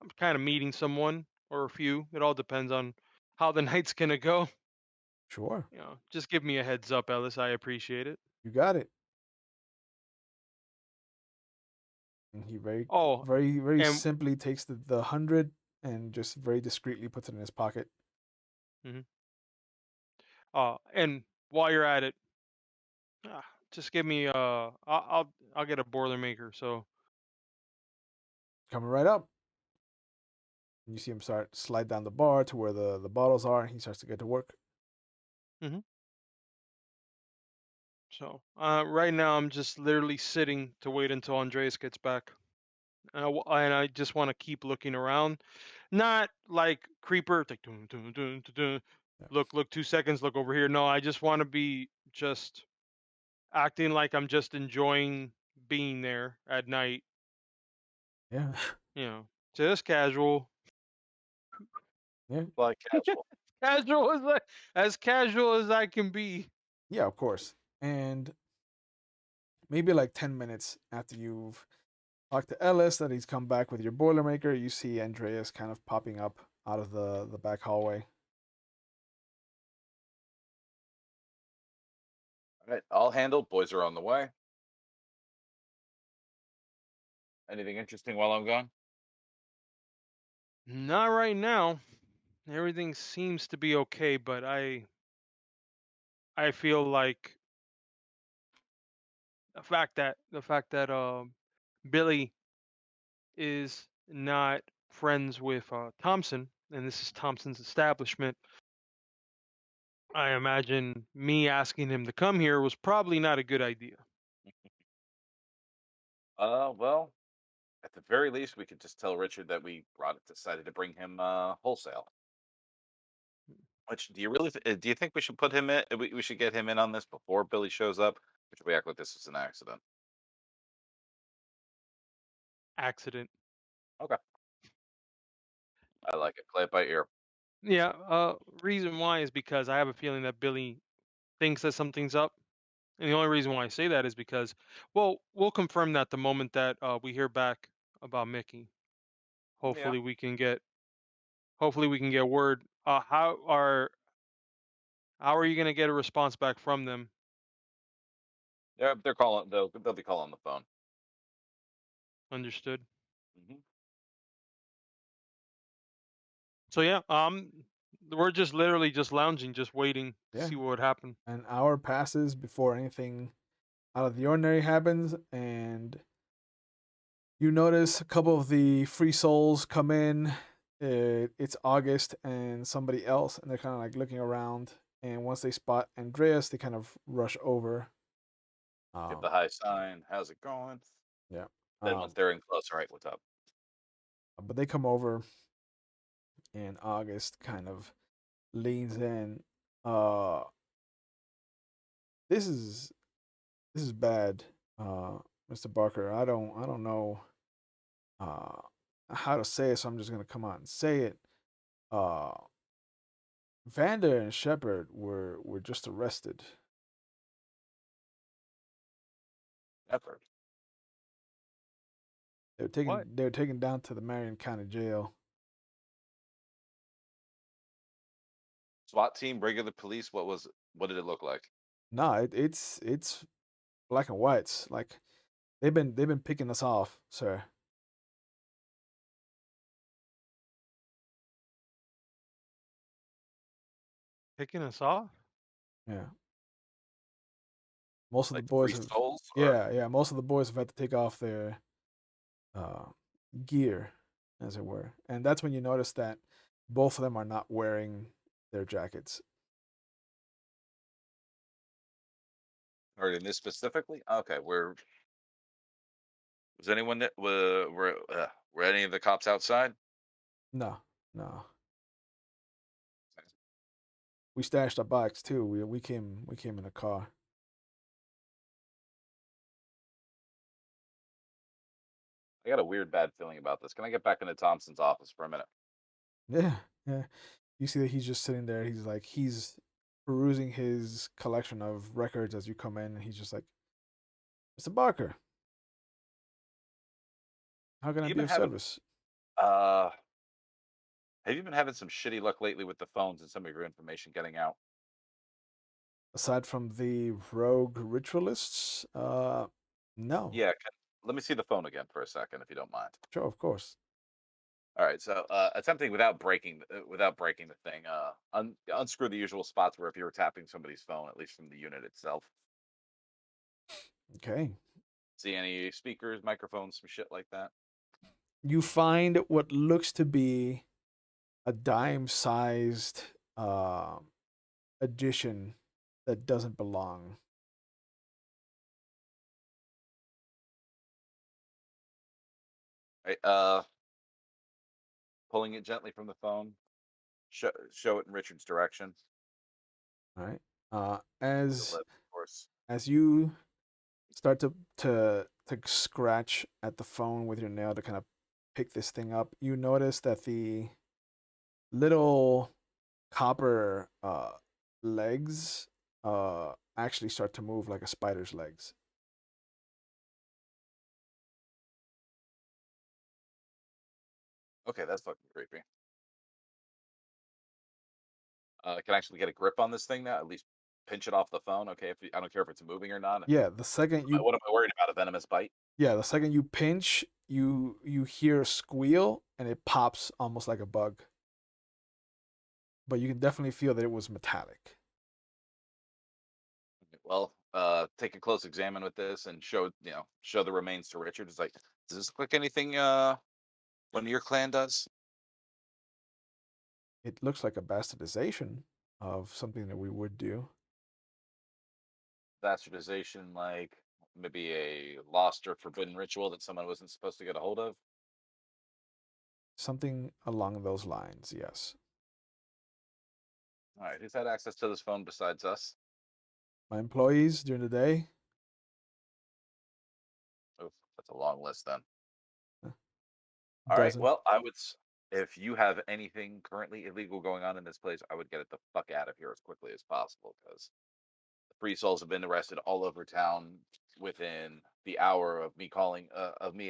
I'm kind of meeting someone or a few. It all depends on how the night's gonna go. Sure. Just give me a heads up, Ellis. I appreciate it. You got it. And he Oh, very and simply takes the 100 and just very discreetly puts it in his pocket. mhm. And while you're at it, just give me I'll get a Boilermaker. So Coming right up. And you see him start slide down the bar to where the bottles are, and he starts to get to work. mhm. Right now I'm just literally sitting to wait until Andreas gets back. And I just want to keep looking around, not like creeper, like dun, dun, dun, dun, dun. Yeah. Look 2 seconds, look over here. No, I just want to be just acting like I'm just enjoying being there at night. Yeah. You know, just casual, Yeah. Like casual. as casual as I can be. Yeah, of course. And maybe like 10 minutes after you've talked to Ellis that he's come back with your Boilermaker, you see Andreas kind of popping up out of the back hallway. All right, all handled. Boys are on the way. Anything interesting while I'm gone? Not right now. Everything seems to be okay, but I feel like the fact that Billy is not friends with Thompson, and this is Thompson's establishment. I imagine me asking him to come here was probably not a good idea. Well, at the very least, we could just tell Richard that we decided to bring him wholesale. Which do you really do you think we should put him in? We should get him in on this before Billy shows up, or should we act like this was an accident? Accident. Okay, I like it. Play it by ear. Yeah. Reason why is because I have a feeling that Billy thinks that something's up. And the only reason why I say that is because, well, we'll confirm that the moment that we hear back about Mickey. Yeah, Hopefully we can get, hopefully we can get word. How are you going to get a response back from them? they're calling. They'll be calling the phone. Understood. Hmm. So yeah, we're just literally just lounging, just waiting to Yeah. see what would happen. An hour passes before anything out of the ordinary happens, and you notice a couple of the free souls come in. It's August and somebody else, and they're kind of like looking around. And once they spot Andreas, they kind of rush over. Give the Um, high sign. How's it going? yeah. Then once they're in close, all right, what's up? But they come over, and August kind of leans in. Uh, this is this is bad, Mr. Barker. I don't know uh how to say it, so I'm just gonna come out and say it. Uh, Vander and Shepard were just arrested. Effort. What? They were taken down to the Marion County Jail. SWAT team, regular police. What did it look like? No, it's black and whites. Like they've been picking us off, sir. Picking us off? Yeah. Most of the Like the boys free have souls, or yeah, most of the boys have had to take off their uh gear, as it were. And that's when you notice that both of them are not wearing their jackets. or in this specifically? Okay, was anyone that were any of the cops outside? No, no. We stashed our bikes too. We came in a car. I got a weird bad feeling about this. Can I get back into Thompson's office for a minute? Yeah, yeah. You see that he's just sitting there. He's perusing his collection of records as you come in, and he's just like, "Mr. Barker, how can I You be been of having service?" uh have you been having some shitty luck lately with the phones and some of your information getting out? Aside from the rogue ritualists, no. Yeah, let me see the phone again for a second if you don't mind. Sure, of course. All right, so attempting without breaking the thing, unscrew the usual spots where if you were tapping somebody's phone, at least from the unit itself. Okay. See any speakers, microphones, some shit like that. You find what looks to be a dime-sized uh, addition that doesn't belong. Right, pulling it gently from the phone, show it in Richard's direction. All right. The lip, of course. As you start to scratch at the phone with your nail to kind of pick this thing up, you notice that the little copper legs actually start to move like a spider's legs. Okay, that's fucking creepy. Can I actually get a grip on this thing now? At least pinch it off the phone. Okay, if I don't care if it's moving or not. Yeah, the second you What am I worried about? A venomous bite? the second you pinch, you hear a squeal and it pops almost like a bug. But you can definitely feel that it was metallic. Well, take a close examine with this and show the remains to Richard. It's like, does this look like anything one of your clan does? It looks like a bastardization of something that we would do. Bastardization, like maybe a lost or forbidden ritual that someone wasn't supposed to get a hold of? Something along those lines, yes. All right, who's had access to this phone besides us? My employees during the day, Oof, that's a long list then. uh, All right, dozen. well, if you have anything currently illegal going on in this place, I would get it the fuck out of here as quickly as possible because the Free Souls have been arrested all over town within the hour of me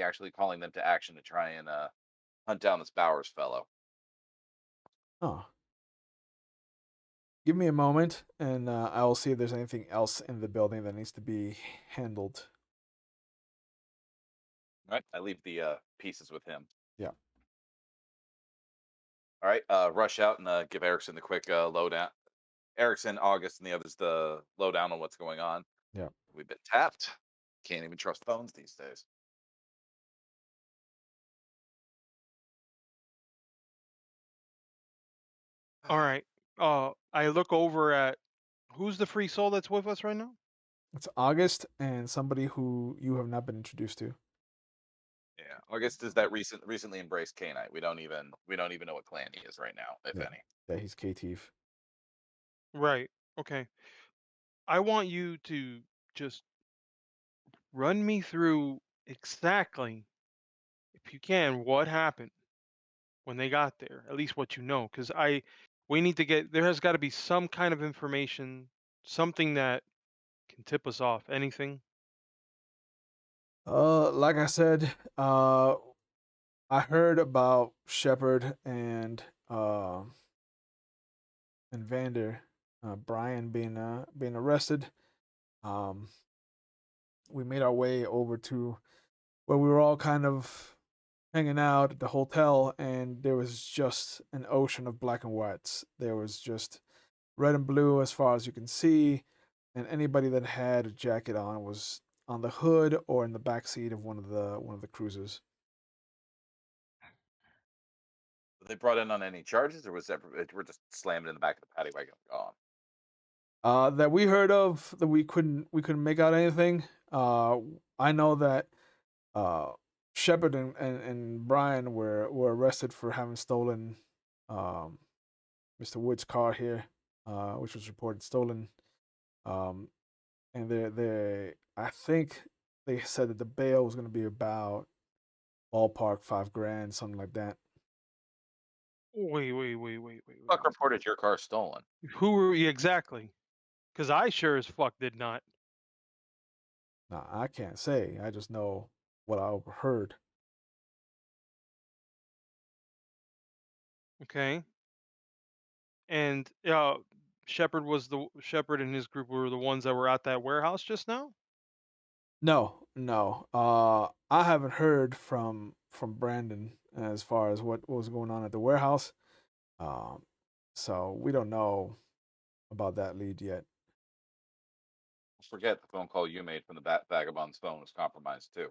actually calling them to action to try and hunt down this Bowers fellow. Oh, give me a moment, and I will see if there's anything else in the building that needs to be handled. All right, I leave the pieces with him. Yeah. All right, rush out and give Erickson the quick lowdown. Erickson, August, and the others the lowdown on what's going on. Yeah. We've been tapped. Can't even trust phones these days. All right. I look over at who's the free soul that's with us right now? It's August and somebody who you have not been introduced to. Yeah, August is that recently embraced Canite. We don't even know what clan he is right now, if Yeah. any. Yeah, he's K-Tief. Right. Okay. I want you to just run me through exactly, if you can, what happened when they got there. At least what you know, because we need to get there. Has got to be some kind of information, something that can tip us off. Anything. Like I said, I heard about Shepard and Vander, Brian being arrested. Um, we made our way over to where we were all kind of hanging out at the hotel, and there was just an ocean of black and whites. There was just red and blue as far as you can see, and anybody that had a jacket on was on the hood or in the back seat of one of the cruisers. Were they brought in on any charges, or was that we're just slammed in the back of the paddy wagon and gone? That we heard of, that we couldn't make out anything. I know that uh, Shepard and Brian were arrested for having stolen um, Mr. Wood's car here, which was reported stolen. Um, and they I think they said that the bail was going to be about ballpark 5 grand, something like that. Wait, wait, wait, wait, wait, Fuck wait. reported your car stolen. Who were you exactly? Because I sure as fuck did not. Now I can't say. I just know what I overheard. Okay. And Shepard and his group were the ones that were at that warehouse just now. No, no. I haven't heard from Brandon as far as what was going on at the warehouse. Um, so we don't know about that lead yet. Forget the phone call you made from the vagabond's phone was compromised too.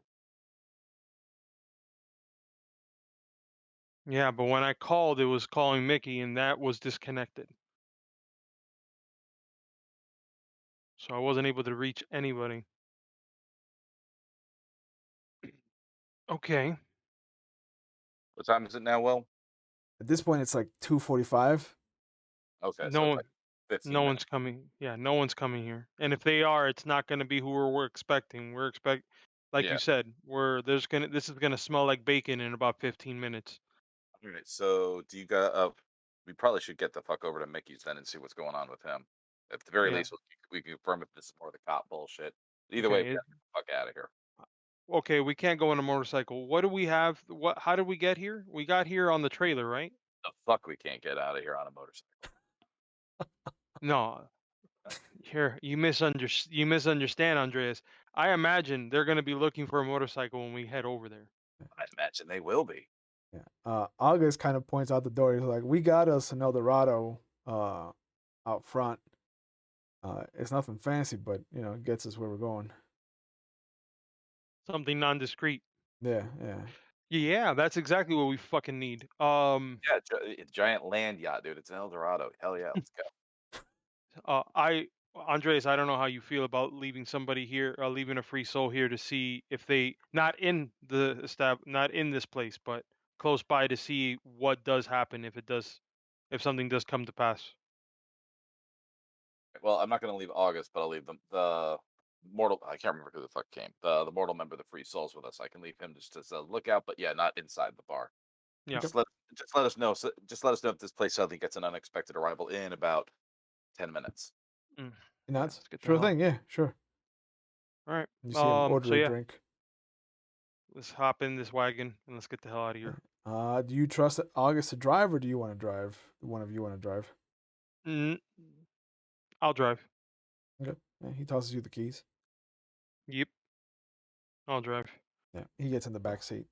Yeah, but when I called, it was calling Mickey, and that was disconnected. So I wasn't able to reach anybody. Okay. What time is it now, Will? At this point, it's like 2:45. Okay, No so it's one, like 15 no one's minutes. coming. Yeah, no one's coming here. And if they are, it's not going to be who we're expecting. Like Yeah. you said, this is gonna smell like bacon in about 15 minutes. All right. So do you got we probably should get the fuck over to Mickey's then and see what's going on with him. At the very Yeah. least, we can confirm if this is more of the cop bullshit. Either way, we Okay. gotta get the fuck out of here. okay, we can't go on a motorcycle. What do we have? What? How did we get here? We got here on the trailer, right? The fuck we can't get out of here on a motorcycle. No, here you misunderstand, Andreas. I imagine they're gonna be looking for a motorcycle when we head over there. I imagine they will be. Yeah. August kind of points out the door. He's like, "We got us an Eldorado out front. It's nothing fancy, but it gets us where we're going." Something nondiscreet. Yeah, yeah. Yeah, that's exactly what we fucking need. Yeah, giant land yacht, dude. It's an Eldorado. Hell yeah, let's go. I Andres, I don't know how you feel about leaving somebody here, leaving a free soul here to see if they not in this place, but close by to see what does happen if something does come to pass. Well, I'm not gonna leave August, but I'll leave the mortal. I can't remember who the fuck came. The mortal member of the Free Souls with us. I can leave him just as a lookout, but yeah, not inside the bar. And Yeah. Okay. just let us know. Just let us know if this place suddenly gets an unexpected arrival in about 10 minutes. Mm. And Yeah, that's let's get the sure hell out. thing. Yeah, sure. All right. You see him So order a yeah, drink. let's hop in this wagon and let's get the hell out of Yeah. here. Do you trust August to drive, or do you want to drive? One of you want to drive? Mm, I'll drive. Okay. Yeah, he tosses you the keys. Yep, I'll drive. Yeah, he gets in the back seat.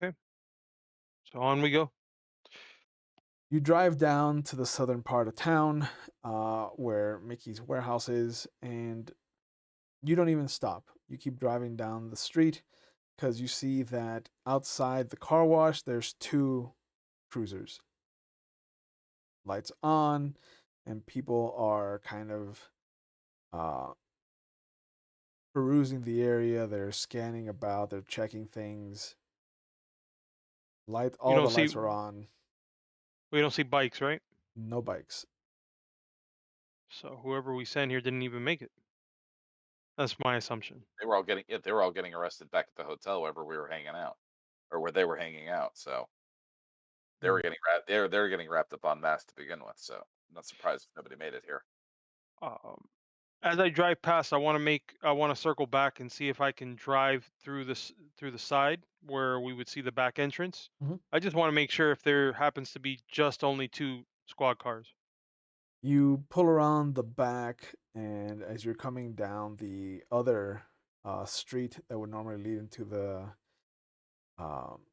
Okay, so on we go. You drive down to the southern part of town, where Mickey's warehouse is, and you don't even stop. You keep driving down the street because you see that outside the car wash, there's two cruisers. Lights on, and people are kind of uh, perusing the area. They're scanning about. They're checking things. You All don't the see lights are on. we don't see bikes, right? No bikes. So whoever we sent here didn't even make it. That's my assumption. They were all getting arrested back at the hotel wherever we were hanging out, or where they were hanging out. So they were Mm. getting wrapped. They were getting wrapped up on mass to begin with. So I'm not surprised if nobody made it here. Um, as I drive past, I want to circle back and see if I can drive through the side where we would see the back entrance. Mhm. I just want to make sure if there happens to be just only two squad cars. You pull around the back, and as you're coming down the other street that would normally lead into the um,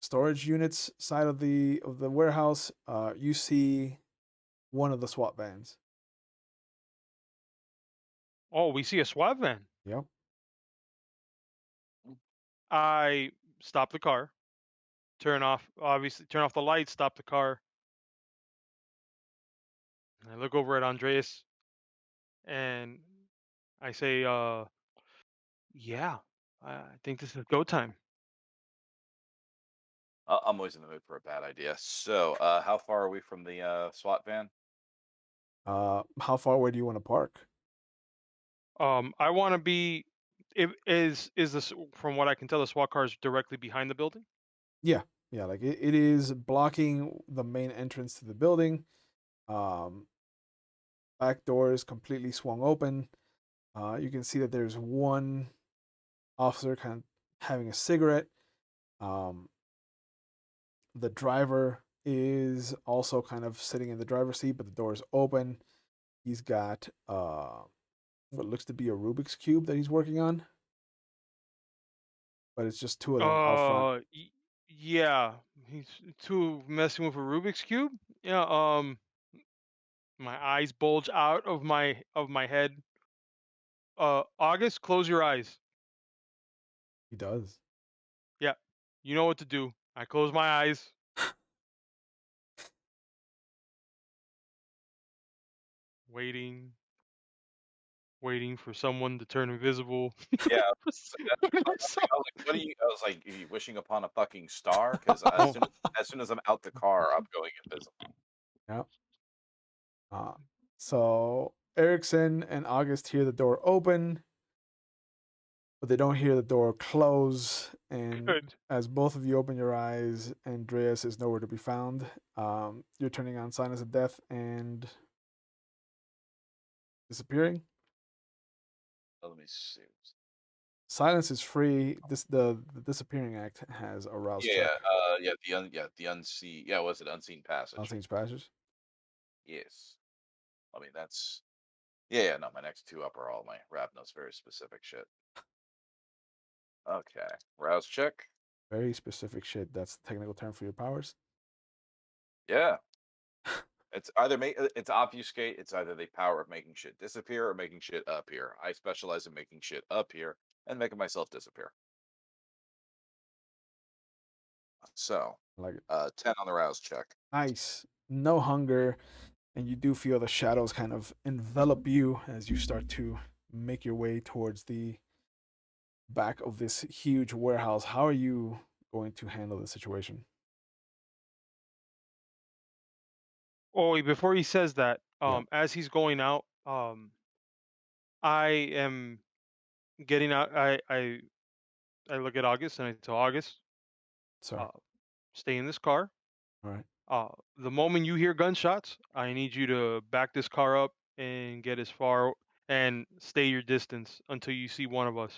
storage units side of the warehouse, you see one of the SWAT vans. Oh, we see a SWAT van. Yep. I stop the car, turn off the lights, stop the car, and I look over at Andreas and I say, yeah, I think this is go time. I'm always in the mood for a bad idea. So, how far are we from the SWAT van? How far away do you want to park? I want to be. If is this from what I can tell, the SWAT car is directly behind the building. Yeah, yeah. Like it is blocking the main entrance to the building. Um, Back door is completely swung open. You can see that there's one officer kind of having a cigarette. Um, the driver is also kind of sitting in the driver's seat, but the door is open. He's got what looks to be a Rubik's cube that he's working on, but it's just two of them out front. Yeah, he's too messing with a Rubik's cube. Yeah. My eyes bulge out of my head. August, close your eyes. He does. Yeah, you know what to do. I close my eyes, waiting, waiting for someone to turn invisible. Yeah, For s- that's what I for was thinking. some- I was like, "What are you?" I was like, "Are you wishing upon a fucking star?" Because oh, as soon as I'm out the car, I'm going invisible. Yeah. Uh, so Erickson and August hear the door open, but they don't hear the door close. And good. as both of you open your eyes, Andreas is nowhere to be found. You're turning on signs of death and disappearing. Let me see. Silence is free. The disappearing act has a rouse Yeah, check. the unseen. Yeah, was it unseen passage? Unseen passage. Yes. I mean, that's yeah. No, my next two up are all my Ravnos very specific shit. Okay, rouse check. Very specific shit. That's the technical term for your powers. Yeah, it's either it's obfuscate. It's either the power of making shit disappear or making shit appear. I specialize in making shit appear and making myself disappear. So, I like it. 10 on the rouse check. Nice. No hunger, and you do feel the shadows kind of envelop you as you start to make your way towards the back of this huge warehouse. How are you going to handle the situation? Oh, wait, before he says that, Yeah, as he's going out, I am getting out. I look at August and I tell August, sir. uh, stay in this car. All right. The moment you hear gunshots, I need you to back this car up and get as far and stay your distance until you see one of us.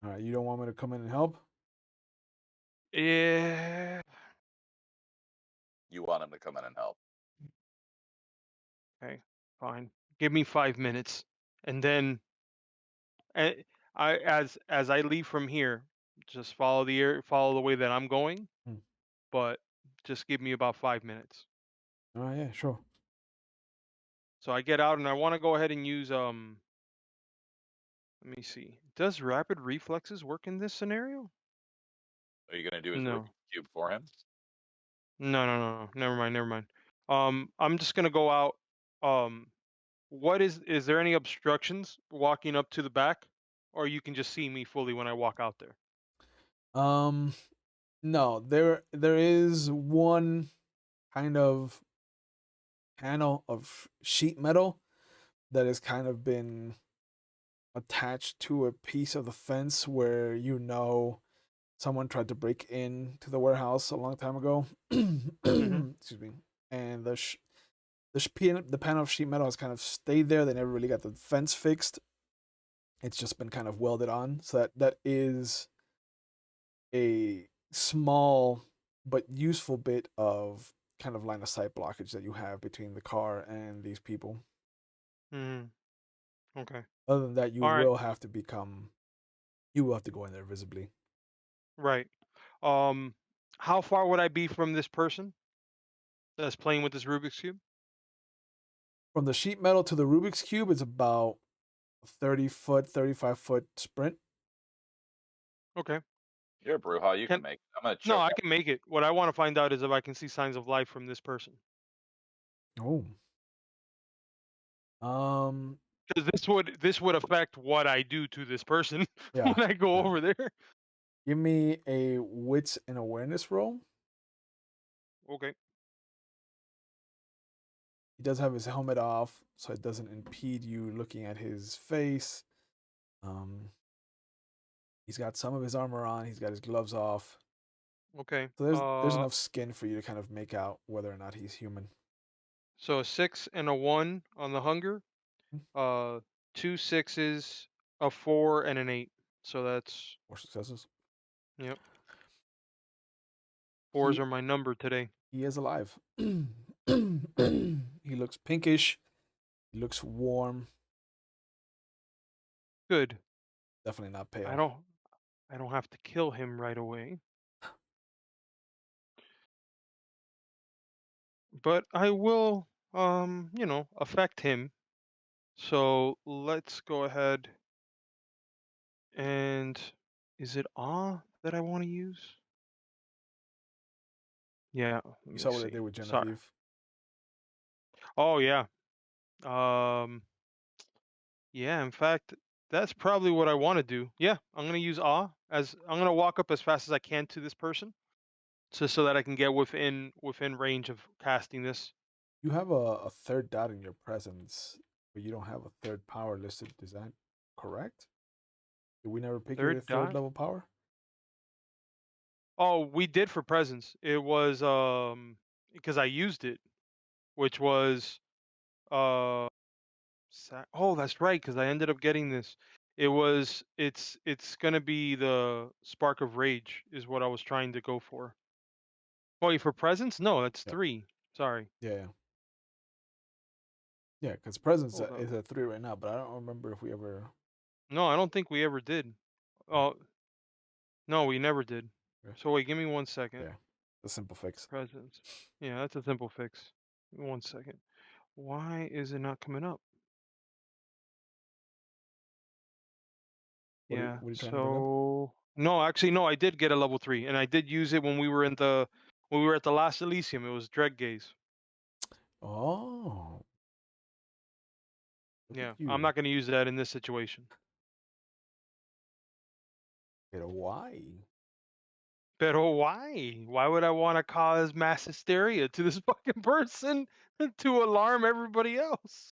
All right. You don't want me to come in and help? Yeah. You want him to come in and help. Okay. Fine. Give me 5 minutes, and then I, as I leave from here, just follow the way that I'm going, Hmm. but just give me about 5 minutes. All right. Yeah, sure. So I get out and I want to go ahead and use let me see. Does rapid reflexes work in this scenario? Are you going to do his No. Rubik's cube for him? No, no, no, no. Never mind, never mind. I'm just gonna go out. Um, what is there any obstructions walking up to the back, or you can just see me fully when I walk out there? Um, no, there is one kind of panel of sheet metal that has kind of been attached to a piece of the fence where someone tried to break into the warehouse a long time ago. Mm-hmm. Excuse me. And the panel of sheet metal has kind of stayed there. They never really got the fence fixed. It's just been kind of welded on. So that is a small but useful bit of kind of line of sight blockage that you have between the car and these people. Mm-hmm. Okay. Other than that, All right. you will have to go in there visibly. Right. Um, how far would I be from this person that's playing with this Rubik's cube? From the sheet metal to the Rubik's cube, it's about a 30-foot, 35-foot sprint. Okay. You're a Bruja. You can Can make it. I'm going to No, choke I out. can make it. What I want to find out is if I can see signs of life from this person. Oh. Um. Because this would affect what I do to this person Yeah. when I go Yeah. over there. Give me a wits and awareness roll. Okay. He does have his helmet off, so it doesn't impede you looking at his face. Um. He's got some of his armor on. He's got his gloves off. Okay. So there's enough skin for you to kind of make out whether or not he's human. So a 6 and a 1 on the hunger. Uh, two sixes, a 4, and an 8. So that's, More successes. yep. Fours He are my number today. he is alive. He looks pinkish. He looks warm. Good. Definitely not I pale. don't I don't have to kill him right away, but I will affect him. So let's go ahead and is it awe that I want to use? Yeah, let You me saw what I did see. with Sorry. Genevieve. Oh yeah. Um Yeah, in fact, that's probably what I want to do. Yeah, I'm gonna use awe as I'm gonna walk up as fast as I can to this person, so that I can get within range of casting this. You have a third dot in your presence, but you don't have a third power listed. Is that correct? Did we never pick your Third third dot. level power? Oh, we did for presence. It was because I used it, which was uh Oh, that's right, because I ended up getting this. It's gonna be the Spark of Rage is what I was trying to go for. Wait, for presents? No, that's Yeah. 3. Sorry. Yeah. Yeah, because presence Hold is on. at 3 right now, but I don't remember if we ever. No, I don't think we ever did. Oh, no, we never did. Yeah. So wait, give me 1 second. Yeah. The simple fix. Presents. Yeah, that's a simple fix. Give me 1 second. Why is it not coming up? Yeah. What are you trying to bring up? So no, actually, no. I did get a level 3, and I did use it when we were when we were at the last Elysium. It was Dread Gaze. Oh, look at Yeah, I'm you. not going to use that in this situation. Get a Y. But why? Why would I want to cause mass hysteria to this fucking person to alarm everybody else?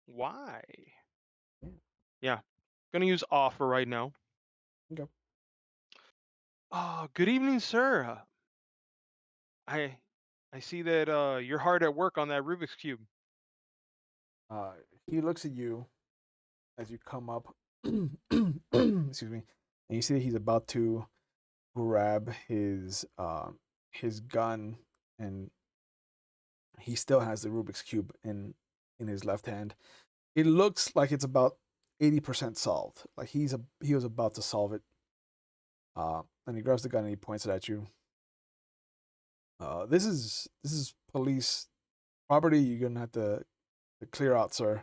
Why? Yeah. Yeah, gonna use offer right now. Okay. Oh, good evening, sir. I I see that you're hard at work on that Rubik's cube. He looks at you as you come up. Excuse me. And you see that he's about to grab his gun, and he still has the Rubik's cube in his left hand. It looks like it's about 80% solved. Like he was about to solve it. And he grabs the gun and he points it at you. This is police property. You're gonna have to clear out, sir.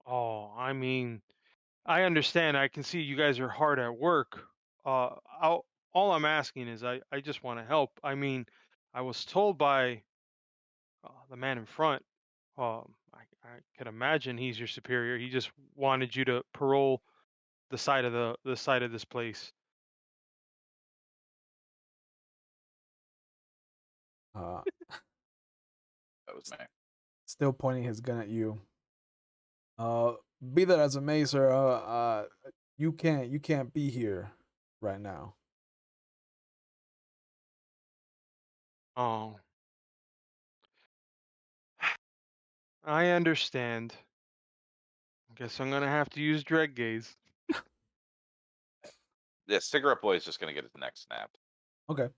Oh, I mean, I understand. I can see you guys are hard at work. All I'm asking is I just want to help. I mean, I was told by the man in front. I could imagine he's your superior. He just wanted you to parole the side of this place. Uh, That was me. Still pointing his gun at you. Uh, be that as it may, sir. You can't be here right now. Oh, I understand. Guess I'm gonna have to use Dread Gaze. Yeah, Cigarette Boy is just gonna get his neck snapped. Okay.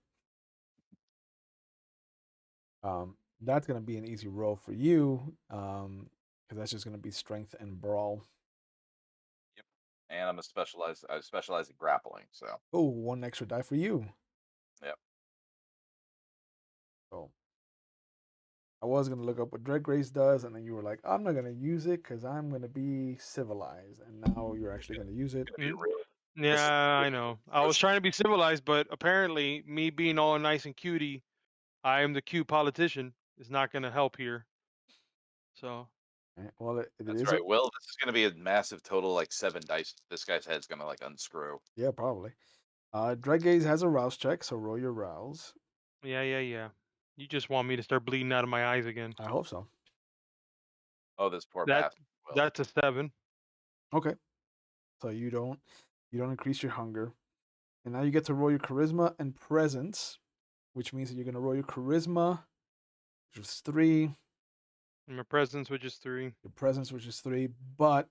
That's gonna be an easy roll for you. Because that's just gonna be strength and brawl. Yep. And I specialize in grappling, so Oh, one extra die for you. yep. So I was gonna look up what Dread Grace does, and then you were like, "I'm not gonna use it because I'm gonna be civilized," and now you're actually gonna use it. Gonna be Mm, really Yeah, this is I know. I was trying to be civilized, but apparently, me being all nice and cutie, I am the cute politician, is not gonna help here. So, Well, it that's is right. a Will, this is gonna be a massive total like 7 dice. This guy's head's gonna like unscrew. yeah, probably. Dread Gaze has a rouse check, so roll your rouse. yeah. You just want me to start bleeding out of my eyes again. I hope so. Oh, this poor That bastard. Will. that's a 7. Okay, so you don't increase your hunger, and now you get to roll your charisma and presence, which means that you're gonna roll your charisma, which is 3, And my presence, which is 3. your presence, which is 3, but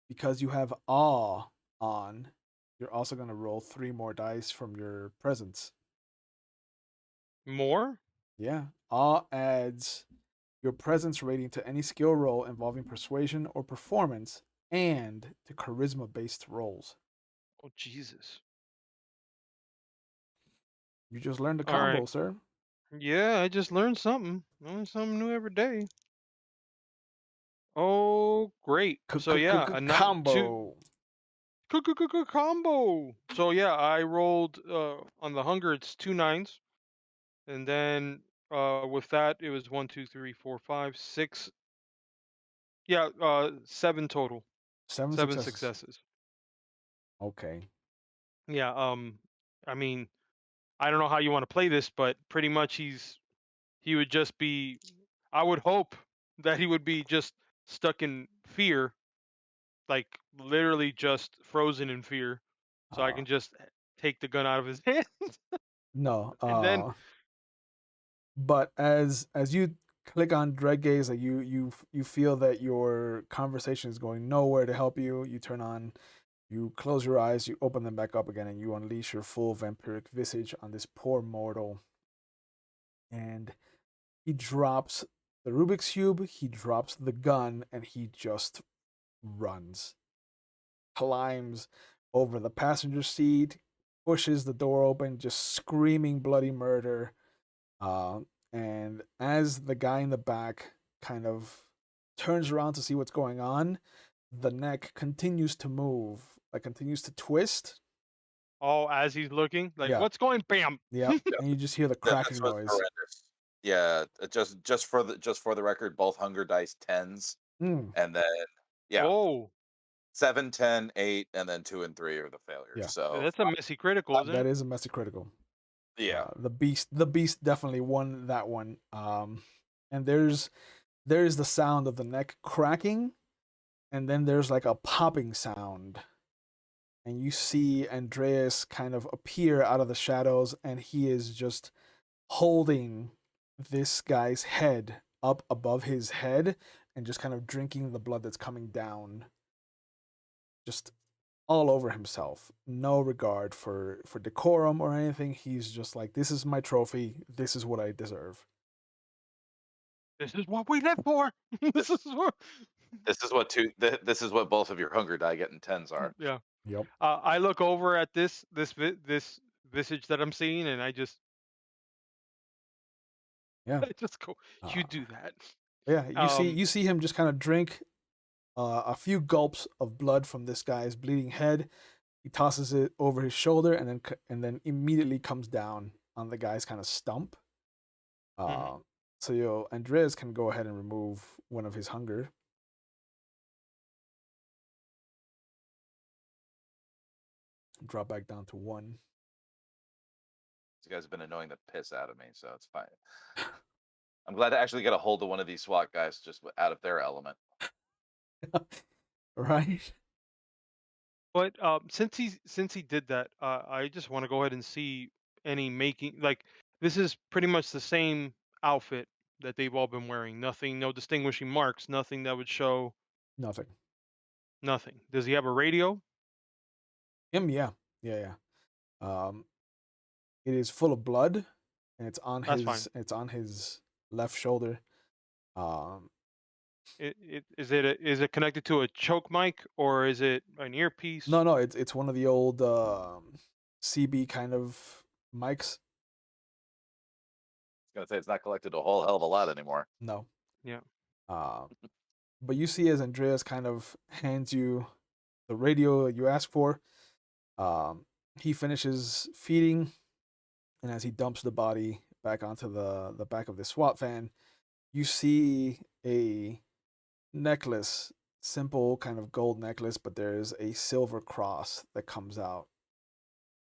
because you have awe on, you're also gonna roll 3 more dice from your presence. More? Yeah, awe adds your presence rating to any skill roll involving persuasion or performance, and to charisma based rolls. Oh, Jesus. You just learned a All right. combo, sir. Yeah, I just learned something. Learn something new every day. Oh, great. So yeah, a not two Combo. combo. So yeah, I rolled on the hunger. It's 2 9s, and then with that it was 1 2 3 4 5 6. Yeah, 7 total. 7 7 successes. successes. Okay. Yeah. I mean, I don't know how you want to play this, but pretty much he would just be. I would hope that he would be just stuck in fear, like literally just frozen in fear, so I Uh can just take the gun out of his hand, no. and then But as you click on dread gaze. Like you feel that your conversation is going nowhere to help you. You turn on. You close your eyes. You open them back up again, and you unleash your full vampiric visage on this poor mortal. And he drops the Rubik's cube. He drops the gun, and he just runs, climbs over the passenger seat, pushes the door open, just screaming bloody murder. Uh, and as the guy in the back kind of turns around to see what's going on, the neck continues to move, like continues to twist. Oh, as he's looking, like, Yeah, what's going? Bam. yep. And you just hear the This cracking was noise. horrendous. Yeah, just for the record, both hunger dice 10s, Mm, and then yeah, Oh, 7, 10, 8, and then 2 and 3 are the failures. yeah, So that's a messy critical, isn't that it? is a messy critical. yeah, The beast definitely won that one. And there's the sound of the neck cracking, and then there's like a popping sound, and you see Andreas kind of appear out of the shadows, and he is just holding this guy's head up above his head and just kind of drinking the blood that's coming down just all over himself. No regard for decorum or anything. He's just like, this is my trophy. This is what I deserve. This is what we live for. This is what. this is what both of your hunger die getting 10s are. Yeah. Yep. I look over at this visage that I'm seeing, and I just Yeah. I just go, Uh, you do that. yeah. You see Um. you see him just kind of drink a few gulps of blood from this guy's bleeding head. He tosses it over his shoulder, and then immediately comes down on the guy's kind of stump. Mhm. Uh, so Andreas can go ahead and remove one of his hunger. Drop back down to one. You guys have been annoying the piss out of me, so it's fine. I'm glad to actually get a hold of one of these SWAT guys just out of their element. Right? But since he did that, I just want to go ahead and see any making, like, this is pretty much the same outfit that they've all been wearing. Nothing, no distinguishing marks, nothing that would show Nothing. nothing. Does he have a radio? Him, yeah. Yeah, yeah. It is full of blood, and That's fine. it's on his left shoulder. Um, Is it connected to a choke mic, or is it an earpiece? no, it's one of the old CB kind of mics. I was gonna say it's not collected a whole hell of a lot anymore. No. Yeah. Um, but you see as Andreas kind of hands you the radio you asked for, um, he finishes feeding, and as he dumps the body back onto the back of the SWAT van, you see a necklace, simple kind of gold necklace, but there's a silver cross that comes out,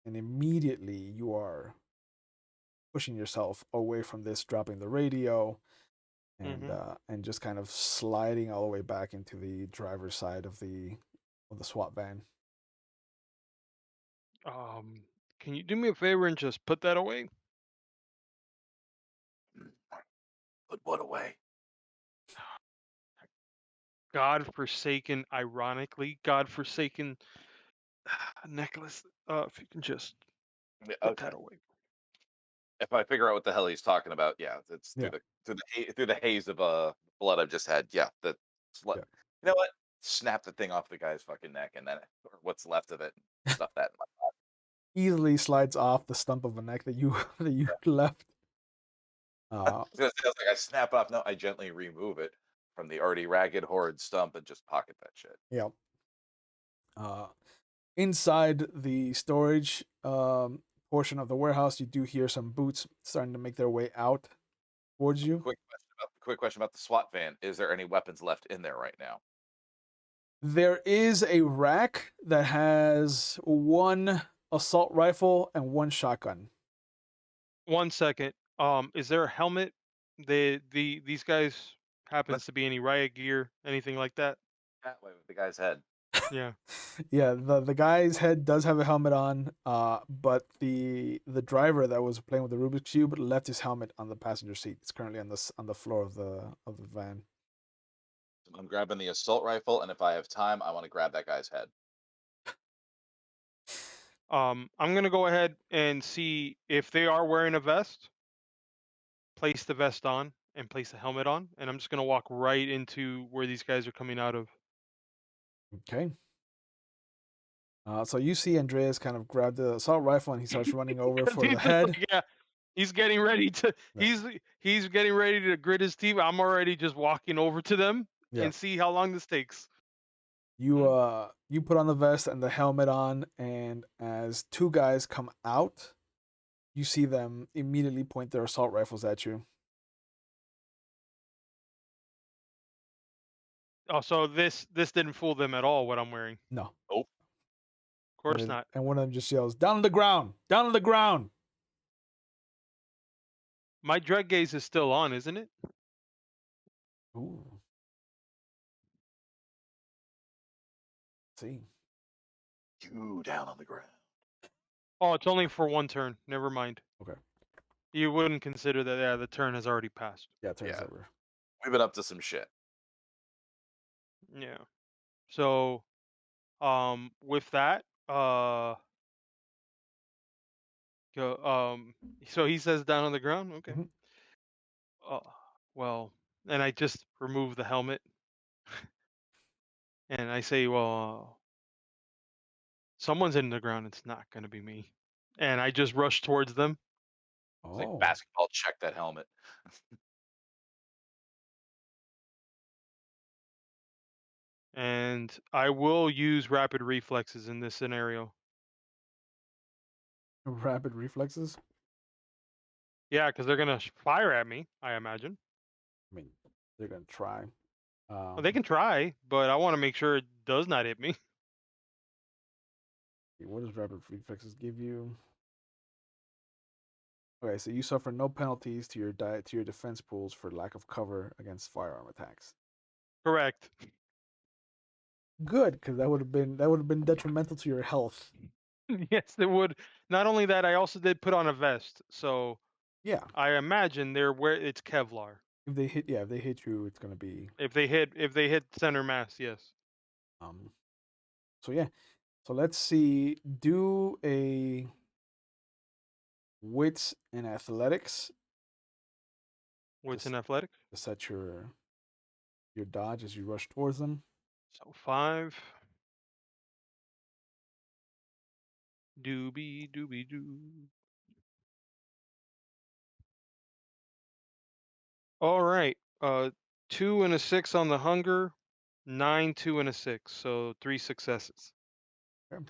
and immediately you are pushing yourself away from this, dropping the radio, Hmm. and just kind of sliding all the way back into the driver's side of the SWAT van. Um, can you do me a favor and just put that away? Put what away? God-forsaken, ironically, God-forsaken necklace. If you can just Yeah, put okay. that away. If I figure out what the hell he's talking about, yeah, it's Yeah, through the haze of blood I've just had. Yeah, yeah. you know what? Snap the thing off the guy's fucking neck, and then or what's left of it, stuff that in my pocket. Easily slides off the stump of a neck that you that you left. Uh, I was like, I snap off. No, I gently remove it from the already ragged, horrid stump and just pocket that shit. yeah. Uh, inside the storage portion of the warehouse, you do hear some boots starting to make their way out towards you. Quick question about the SWAT van. Is there any weapons left in there right now? There is a rack that has one assault rifle and one shotgun. 1 second. Is there a helmet? These guys Let's happens to be any riot gear, anything like that? that way with the guy's head. Yeah. Yeah, the guy's head does have a helmet on, but the driver that was playing with the Rubik's cube left his helmet on the passenger seat. It's currently on the floor of the van. I'm grabbing the assault rifle, and if I have time, I want to grab that guy's head. I'm gonna go ahead and see if they are wearing a vest. Place the vest on and place the helmet on, and I'm just gonna walk right into where these guys are coming out of. Okay. So you see Andreas kind of grab the assault rifle and he starts running over Because for the he's just head. like, yeah, he's getting ready to. Yeah. He's getting ready to grit his teeth. I'm already just walking over to them Yeah. and see how long this takes. You put on the vest and the helmet on, and as two guys come out, you see them immediately point their assault rifles at you. Oh, so this didn't fool them at all. What I'm wearing, No. Oh, of course not. And one of them just yells, "Down on the ground! Down on the ground!" My dread gaze is still on, isn't it? Ooh. See. you down on the ground. Oh, it's only for one turn. Never mind. Okay. You wouldn't consider that. Yeah, the turn has already passed. Yeah, turns Yeah. over. We've been up to some shit. Yeah. So, with that, so he says down on the ground. Okay. Mhm. Uh, well, and I just remove the helmet, and I say, well, someone's in the ground. It's not gonna be me. And I just rush towards them. It's like Oh. basketball. Check that helmet. And I will use rapid reflexes in this scenario. Rapid reflexes? Yeah, because they're gonna fire at me, I imagine. I mean, they're going to try. Well, they can try, but I want to make sure it does not hit me. What does rapid reflexes give you? Okay, so you suffer no penalties to your to your defense pools for lack of cover against firearm attacks. Correct. Good, because that would have been detrimental to your health. Yes, it would. Not only that, I also did put on a vest, so Yeah, I imagine they're where it's Kevlar. if they hit you, it's gonna be If they hit center mass, yes. um. So yeah, so let's see. Do a wits and athletics What's to, in athletics? to set your dodge as you rush towards them. So 5. Doobie doobie doo. All right. 2 and a 6 on the hunger. 9, 2 and a 6. So 3 successes. Okay.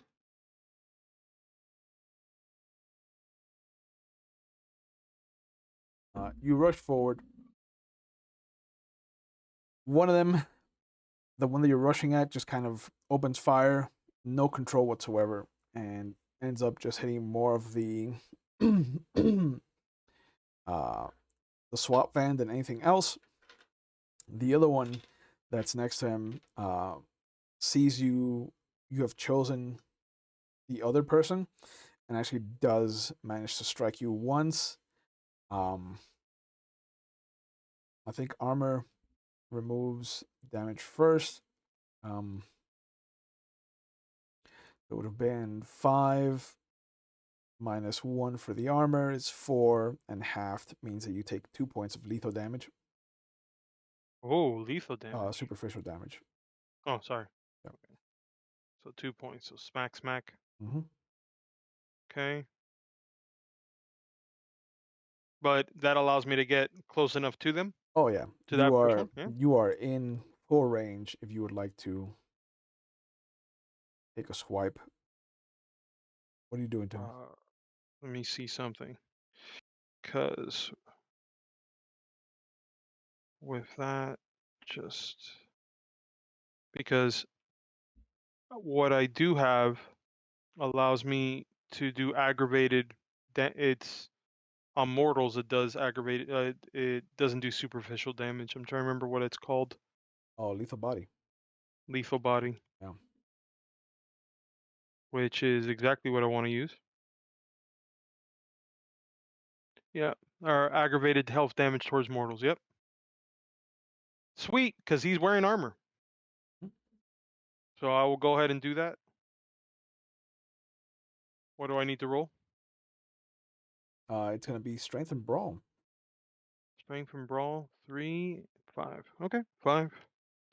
You rush forward. One of them, the one that you're rushing at, just kind of opens fire, no control whatsoever, and ends up just hitting more of the uh, the swap van than anything else. The other one that's next to him sees you. You have chosen the other person, and actually does manage to strike you once. Um, I think armor removes damage first. Um, it would have been 5 minus 1 for the armor is 4, and halved means that you take 2 points of lethal damage. Oh, lethal damage. Superficial damage. Oh, sorry. Yeah. Okay. So 2 points. So smack, smack. Mm-hmm. Okay. But that allows me to get close enough to them, Oh yeah, to that first one. Yeah. you are in full range if you would like to take a swipe. What are you doing to him? Let me see something. Because with that, just because what I do have allows me to do aggravated. It's on mortals. It does aggravated. It doesn't do superficial damage. I'm trying to remember what it's called. Oh, lethal body. Lethal body. Yeah. which is exactly what I want to use. Yeah, or aggravated health damage towards mortals. Yep. Sweet, because he's wearing armor. So I will go ahead and do that. What do I need to roll? It's gonna be strength and brawl. Strength and brawl, 3, 5. Okay, 5.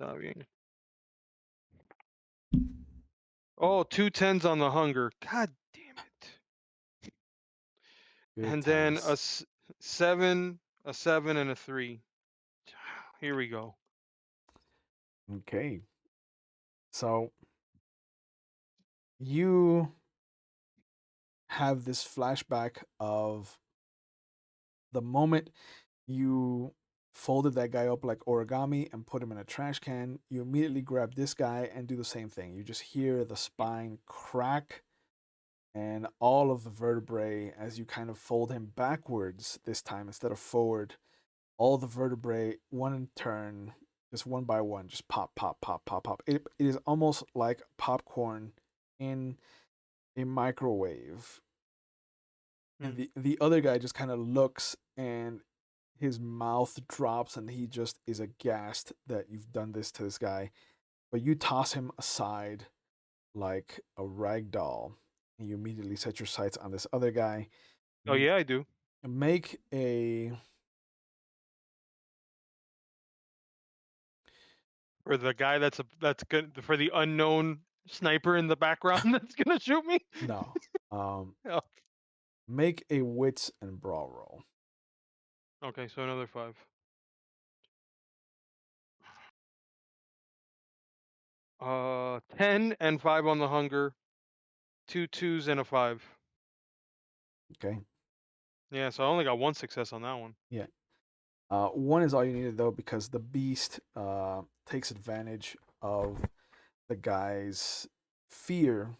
Está bien. Oh, 2 10s on the hunger. God damn it. Good And then times. 7, a 7, and a 3. Here we go. Okay. So you have this flashback of the moment you folded that guy up like origami and put him in a trash can. You immediately grab this guy and do the same thing. You just hear the spine crack and all of the vertebrae as you kind of fold him backwards this time instead of forward. All the vertebrae, one in turn, just one by one, just pop, pop, pop, pop, pop. It is almost like popcorn in a microwave. And the other guy just kind of looks and his mouth drops and he just is aghast that you've done this to this guy. But you toss him aside like a rag doll and you immediately set your sights on this other guy. Oh, yeah, I do. Make a For the guy that's good, for the unknown sniper in the background that's gonna shoot me. no. Oh. Make a wits and brawl roll. Okay, so another 5. 10 and 5 on the hunger. 2 2s and a 5. Okay. Yeah, so I only got 1 success on that one. Yeah. One is all you needed though because the beast takes advantage of the guy's fear,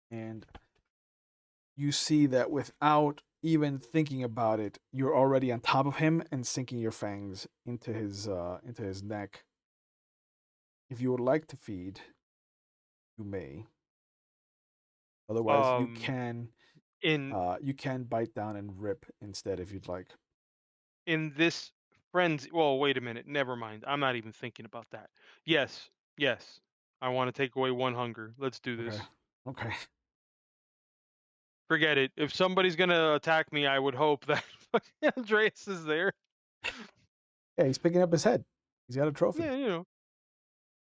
and you see that without even thinking about it, you're already on top of him and sinking your fangs into his neck. If you would like to feed, you may. Otherwise, In you can bite down and rip instead if you'd like. in this frenzy. Well, wait a minute. Never mind. I'm not even thinking about that. Yes, yes. I want to take away 1 hunger. Let's do this. Okay. Okay. Forget it. If somebody's gonna attack me, I would hope that fucking Andreas is there. Yeah, he's picking up his head. He's got a trophy. Yeah, you know.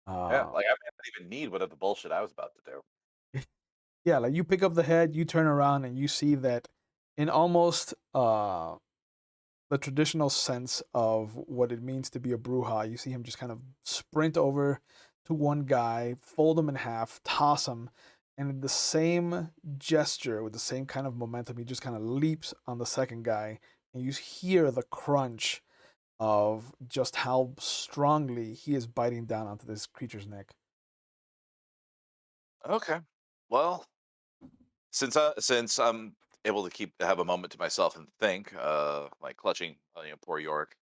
Yeah, like I didn't even need whatever bullshit I was about to do. Yeah, like you pick up the head, you turn around, and you see that in almost the traditional sense of what it means to be a Bruja, you see him just kind of sprint over to one guy, fold him in half, toss him, and in the same gesture, with the same kind of momentum, he just kind of leaps on the second guy, and you hear the crunch of just how strongly he is biting down onto this creature's neck. Okay. Well, since I'm able to have a moment to myself and think, like clutching, poor York.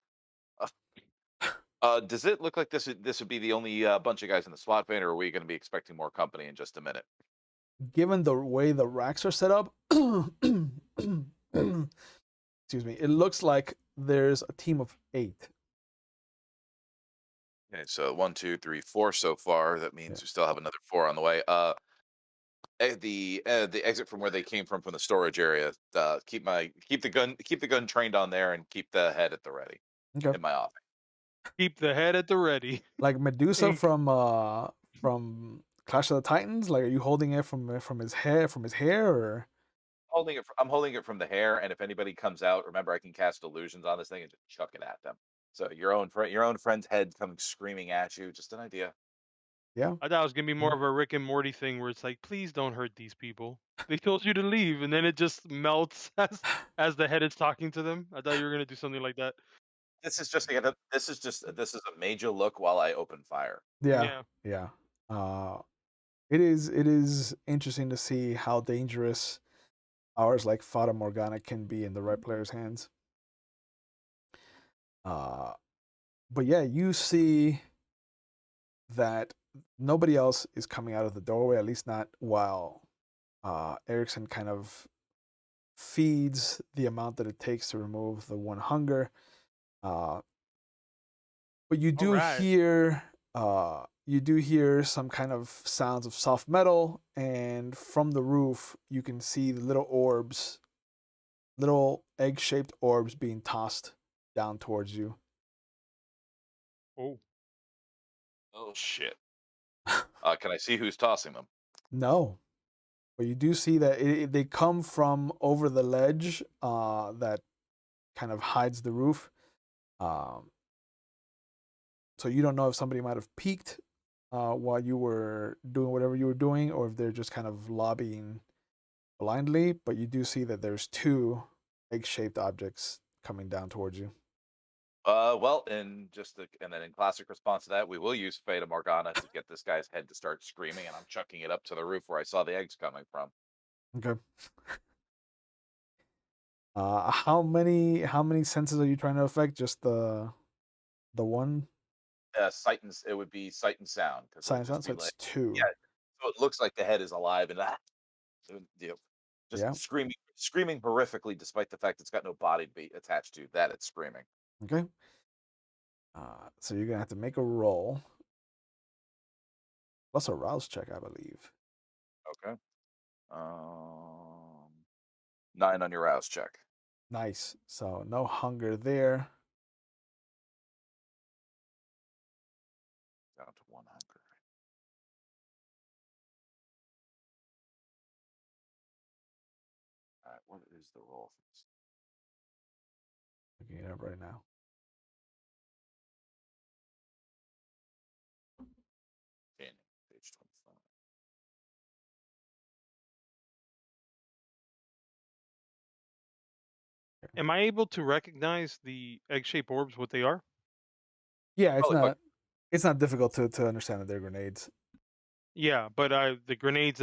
Does it look like this would be the only bunch of guys in the SWAT van, or are we going to be expecting more company in just a minute? Given the way the racks are set up, excuse me, it looks like there's a team of 8. Okay, so 1, 2, 3, 4 so far. That means Yeah. we still have another 4 on the way. The exit from where they came from the storage area. Keep the gun trained on there, and keep the head at the ready Okay. in my office. Keep the head at the ready. Like Medusa Ink. from Clash of the Titans. Like, are you holding it from his hair, or? I'm holding it from the hair, and if anybody comes out, remember I can cast illusions on this thing and just chuck it at them. So your own friend's head coming screaming at you. Just an idea. Yeah. I thought it was gonna be more of a Rick and Morty thing where it's like, please don't hurt these people. They told you to leave, and then it just melts as the head is talking to them. I thought you were gonna do something like that. This is a major look while I open fire. Yeah. Yeah. Yeah. It is interesting to see how dangerous powers like Fata Morgana can be in the right player's hands. But yeah, you see that nobody else is coming out of the doorway, at least not while Erikson kind of feeds the amount that it takes to remove the one hunger. But you All do right. hear some kind of sounds of soft metal, and from the roof you can see the little egg-shaped orbs being tossed down towards you. Oh. Oh shit. Can I see who's tossing them? No, but you do see that they come from over the ledge that kind of hides the roof. Um, so you don't know if somebody might have peeked while you were doing whatever you were doing, or if they're just kind of lobbying blindly. But you do see that there's two egg-shaped objects coming down towards you. Well, and then in classic response to that, we will use Fata Morgana to get this guy's head to start screaming, and I'm chucking it up to the roof where I saw the eggs coming from. Okay. How many senses are you trying to affect? Just the one It would be sight and sound because it would science just sound? So be like, it's two. yeah, so it looks like the head is alive and just Yeah. screaming horrifically, despite the fact it's got no body to be attached to that it's screaming. Okay. So you're gonna have to make a roll plus a rouse check, I believe. Okay. 9 on your rouse check. Nice. So no hunger there. Down to 1 hunger. All right, what is the roll for this? Looking it up right now. Page 25. Am I able to recognize the egg-shaped orbs, what they are? Yeah, it's Probably quite. not difficult to understand that they're grenades. Yeah, but the grenades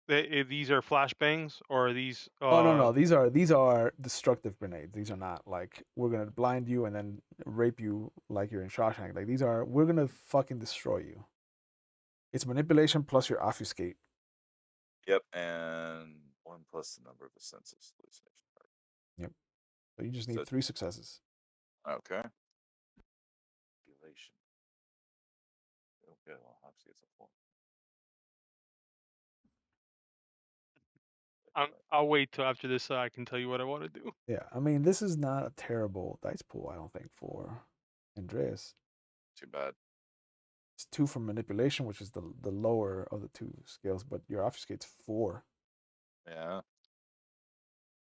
these are flashbangs, or are these Oh no, these are destructive grenades. These are not like we're gonna blind you and then rape you like you're in Shawshank. Like we're gonna fucking destroy you. It's manipulation plus your obfuscate. Yep, and 1 plus the number of the senses hallucination. Yep. So you just need So 3 successes. okay. Manipulation. Okay, well, obviously it's a 4. I'll wait till after this so I can tell you what I want to do. Yeah, I mean this is not a terrible dice pool, I don't think, for Andreas. Too bad. It's 2 for manipulation, which is the lower of the 2 skills, but your obfuscate's 4. Yeah.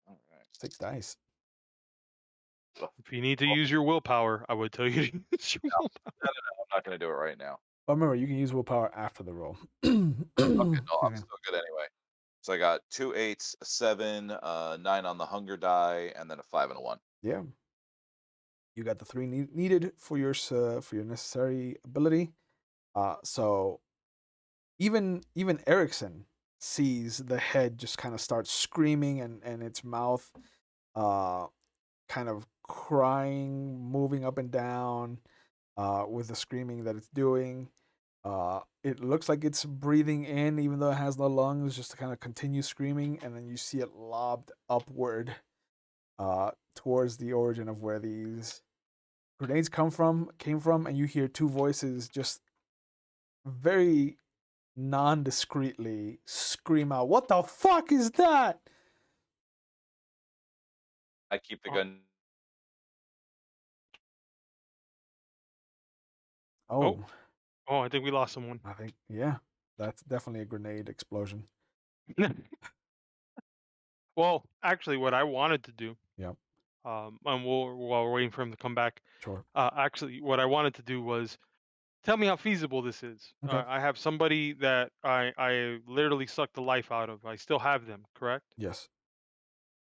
All right. 6 dice. If you need to use your willpower, I would tell you to use your willpower. No, I'm not going to do it right now. But remember, you can use willpower after the roll. Okay, no, I'm Excuse me. still good anyway. So I got 2 8s, a 7, 9 on the hunger die, and then a 5 and a 1. Yeah. You got the 3 needed for your necessary ability. So even Erikson sees the head just kind of start screaming, and its mouth kind of crying, moving up and down with the screaming that it's doing. It looks like it's breathing in, even though it has no lungs, just to kind of continue screaming, and then you see it lobbed upward towards the origin of where these grenades came from, and you hear 2 voices just very non-discreetly scream out, "What the fuck is that?" I keep the Oh. gun. Oh, Oh, I think we lost someone. I think, yeah, that's definitely a grenade explosion. Well, actually, what I wanted to do, Yep, and while we're waiting for him to come back, sure. actually, what I wanted to do was tell me how feasible this is. Okay. I have somebody that I literally sucked the life out of. I still have them, correct? Yes.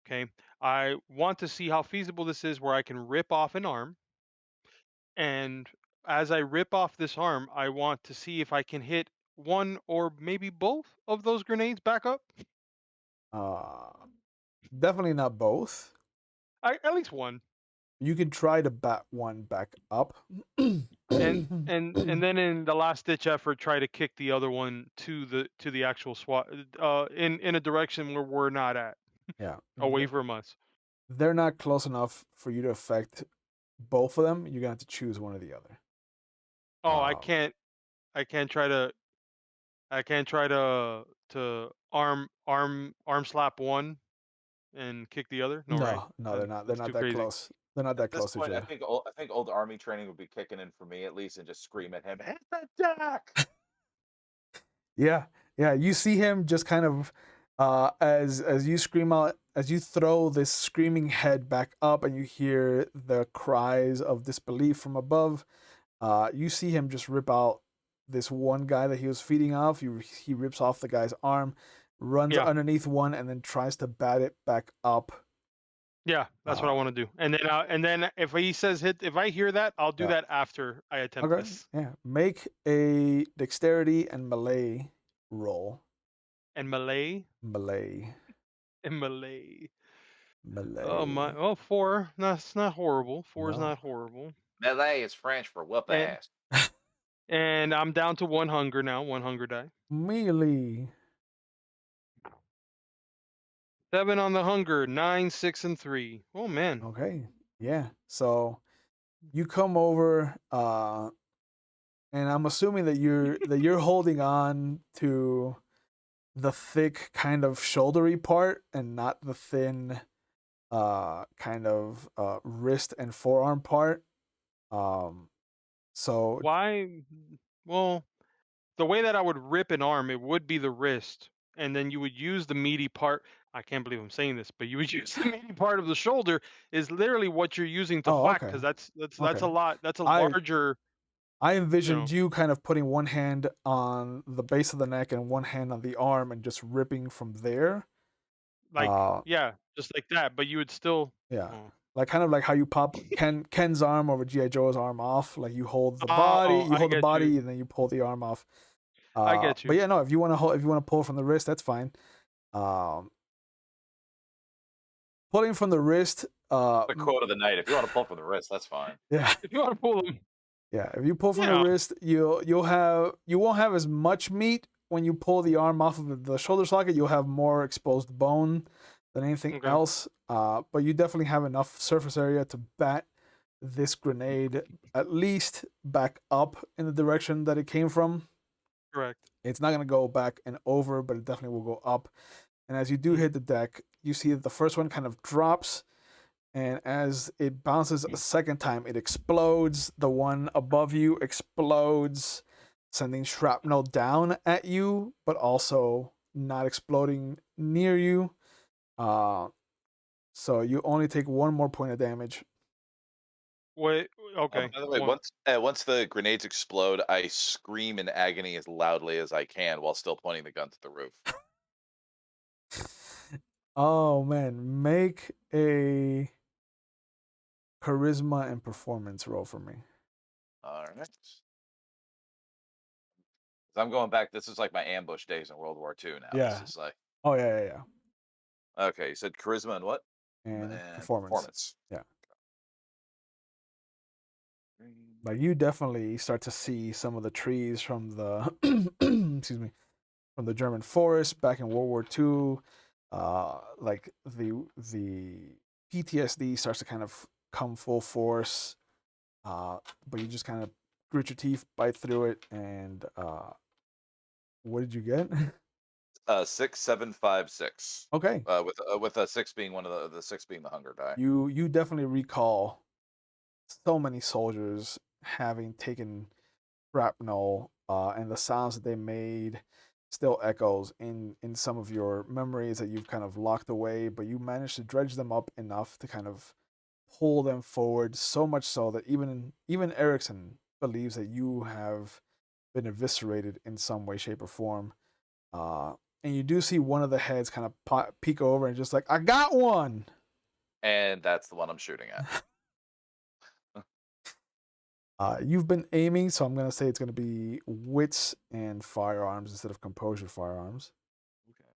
Okay. I want to see how feasible this is, where I can rip off an arm, and as I rip off this arm, I want to see if I can hit one or maybe both of those grenades back up. Uh, Definitely not both. At least one. You can try to bat one back up. and then in the last ditch effort, try to kick the other one to the actual SWAT in a direction where we're not at, Yeah, away from us. they're not close enough for you to affect both of them. You're gonna have to choose one or the other. Oh, Uh, I can't try to arm slap one and kick the other. No, right? no, they're not. They're That's not too that crazy. close. They're not At that this close to each point, other. I think old army training would be kicking in for me at least, and just scream at him, "Hit the deck!" Yeah, yeah. You see him just kind of as you scream out, as you throw this screaming head back up, and you hear the cries of disbelief from above. You see him just rip out this one guy that he was feeding off. He rips off the guy's arm, runs Yeah, underneath one, and then tries to bat it back up. yeah, that's what I Uh, want to do. And then if he says hit, if I hear that, I'll do yeah. that after I attempt Okay. this. Yeah. Make a dexterity and melee roll. And Malay, Melee. and Malay. Oh my! Melee. Oh, four. That's not horrible. Four is No. not horrible. Melee is French for whoop And ass. and I'm down to one hunger now. One hunger die. Melee. 7 on the hunger. 9, 6, and 3. Oh man. Okay. Yeah. So you come over, and I'm assuming that you're holding on to the thick kind of shouldery part and not the thin kind of wrist and forearm part. Um so Why? Well, the way that I would rip an arm, it would be the wrist, and then you would use the meaty part. I can't believe I'm saying this, but you would use the meaty part of the shoulder is literally what you're using to oh, whack, okay. because that's Okay. a lot. That's a I larger, I you envisioned know, you kind of putting one hand on the base of the neck and one hand on the arm and just ripping from there. like Uh yeah, just like that. But you would still. yeah. Oh, Like kind of like how you pop Ken's arm over GI Joe's arm off. Like oh, you I hold the get you. body, and then you pull the arm off. I get But you. yeah, no. If you want to hold, if you want to pull from the wrist, that's fine. Um, Pulling from the wrist. The quote of the night: "If you want to pull from the wrist, that's fine." Yeah, If you want to pull them, yeah. If you pull from the yeah. wrist, you won't have as much meat when you pull the arm off of the shoulder socket. You'll have more exposed bone than anything Okay, else. But you definitely have enough surface area to bat this grenade at least back up in the direction that it came from. correct. It's not gonna go back and over, but it definitely will go up. And as you do hit the deck, you see that the first one kind of drops, and as it bounces a second time, it explodes. The one above you explodes, sending shrapnel down at you, but also not exploding near you. Uh, so you only take one more point of damage. Wait. Okay. By the way, One. once the grenades explode, I scream in agony as loudly as I can while still pointing the gun to the roof. Oh man, make a charisma and performance roll for me. All right. I'm going back. This is like my ambush days in World War II now. This Yeah. is like, Oh yeah. okay, you said charisma and what? And And performance. performance. Yeah. Like you definitely start to see some of the trees from the excuse me, from the German forest back in World War II. Like the PTSD starts to kind of come full force. But you just kind of grit your teeth, bite through it, and what did you get? 6756. Okay. With a six being one of the six being the hunger die. You definitely recall so many soldiers having taken shrapnel, and the sounds that they made still echoes in some of your memories that you've kind of locked away, but you managed to dredge them up enough to kind of pull them forward, so much so that even Erikson believes that you have been eviscerated in some way, shape, or form. Uh, and you do see one of the heads kind of peek over and just like, I got one. And that's the one I'm shooting at. You've been aiming, so I'm gonna say it's gonna be wits and firearms instead of composure firearms. Okay.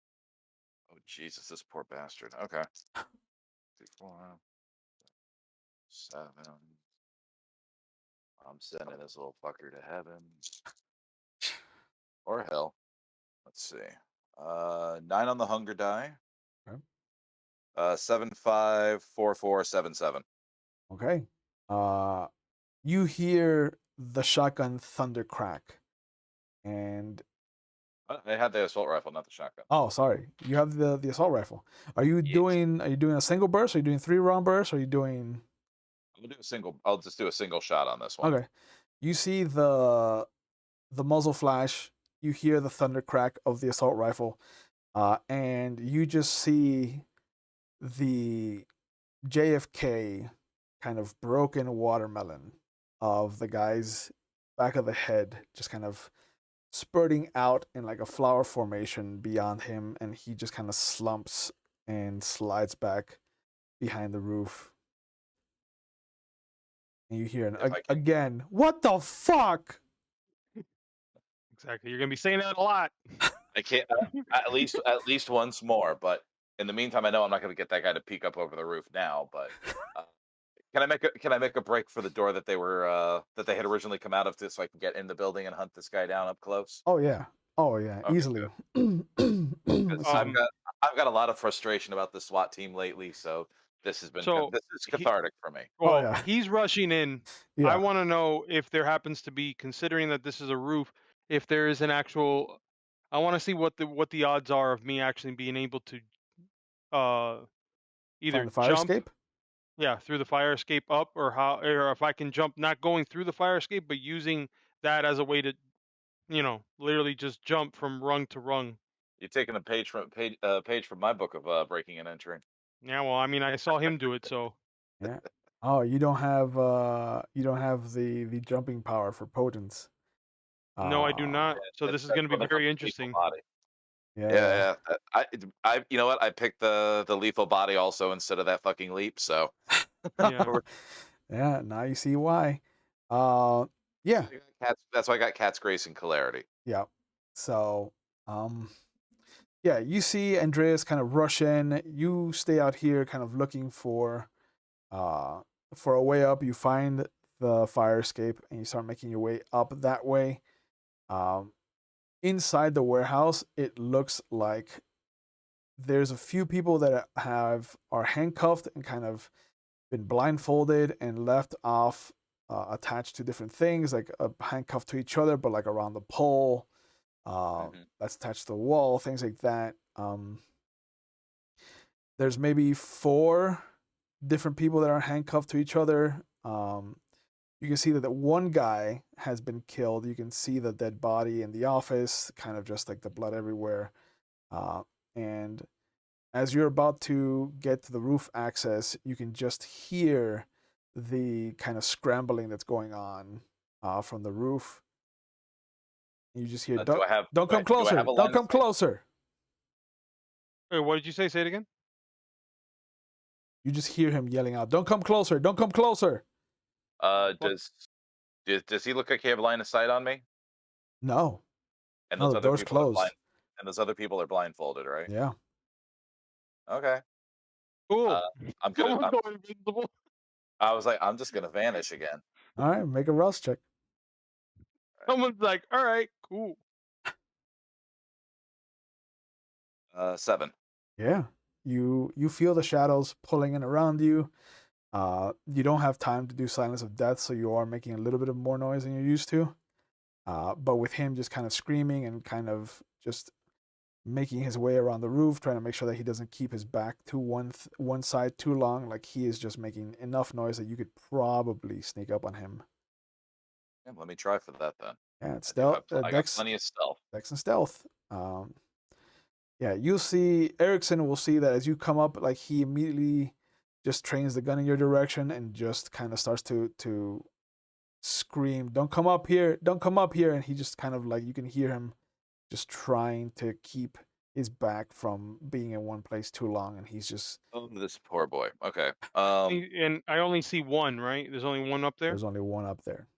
Oh Jesus, this poor bastard. Okay. 2, 4, 7. I'm sending this little fucker to heaven or hell. Let's see. 9 on the hunger die. Okay. 754477. Okay. You hear the shotgun thunder crack, and I had the assault rifle, not the shotgun. oh, sorry, you have the assault rifle. Are you Yes. doing a single burst? Are you doing 3-round burst? Or are you doing? I'll just do a single shot on this one. Okay. You see the muzzle flash. You hear the thunder crack of the assault rifle, and you just see the JFK kind of broken watermelon of the guy's back of the head, just kind of spurting out in like a flower formation beyond him, and he just kind of slumps and slides back behind the roof. And you hear again, what the fuck? Exactly. You're gonna be saying that a lot. I can't at least once more. But in the meantime, I know I'm not going to get that guy to peek up over the roof now. But can I make a break for the door that they had originally come out of, so I can get in the building and hunt this guy down up close? Oh yeah. Oh yeah, Okay, easily. good. 'Cause Excuse me. I've got a lot of frustration about the SWAT team lately, so this has been So this is he, cathartic for me. Oh well, yeah. he's rushing in. I Yeah. want to know if there happens to be, considering that this is a roof, if there is an actual. I want to see what the odds are of me actually being able to uh Find either the fire jump, escape. yeah, through the fire escape up, or how, or if I can jump not going through the fire escape but using that as a way to, literally just jump from rung to rung. You're taking a page from my book of breaking and entering. Yeah, well, I mean, I saw him do it, so Yeah. Oh, you don't have the jumping power for potence. no, I do Uh not. So this is That's going to be why they have very the lethal interesting. body. yeah. Yeah, yeah. I you know what? I picked the lethal body also instead of that fucking leap. So Yeah. Yeah, now you see why. Uh yeah. That's why I got Cat's Grace and Celerity. Yeah. So, um yeah, you see Andreas kind of rush in. You stay out here kind of looking uh for a way up. You find the fire escape and you start making your way up that way. Um Inside the warehouse, it looks like there's a few people that are handcuffed and kind of been blindfolded and left off, attached to different things, like handcuffed to each other, but like around the pole, Hmm. that's attached to the wall, things like that. There's maybe 4 different people that are handcuffed to each other. You can see that the one guy has been killed. You can see the dead body in the office, kind of just like the blood everywhere. And as you're about to get to the roof access, you can just hear the kind of scrambling that's going on from the roof. You just hear, Do I have don't come do I have closer, a don't line of come sight? closer. Wait, what did you say? Say it again. You just hear him yelling out, don't come closer, don't come closer. Uh, Fuck. does he look like he have a line of sight on me? No, And no, those the other door's people are blind. closed. And those other people are blindfolded, right? Yeah. Okay. Cool. Uh, I'm gonna. Someone go invisible. I was like, I'm just gonna vanish again. All right, make a rust check. Someone's like, all right, cool. 7. Yeah. You feel the shadows pulling in around you. You don't have time to do silence of death, so you are making a little bit of more noise than you're used to. But with him just kind of screaming and kind of just making his way around the roof, trying to make sure that he doesn't keep his back to one side too long, like he is just making enough noise that you could probably sneak up on him. Yeah, let me try for that then. Yeah, it's I do stealth, have. I got plenty of stealth. dex and stealth. Yeah, you'll see Erikson will see that as you come up, like he immediately just trains the gun in your direction and just kind of starts to scream, "Don't come up here! Don't come up here!" And he just kind of like you can hear him just trying to keep his back from being in one place too long, and he's just Oh, this poor boy. Okay. And I only see one, right? There's only one up there. there's only one up there.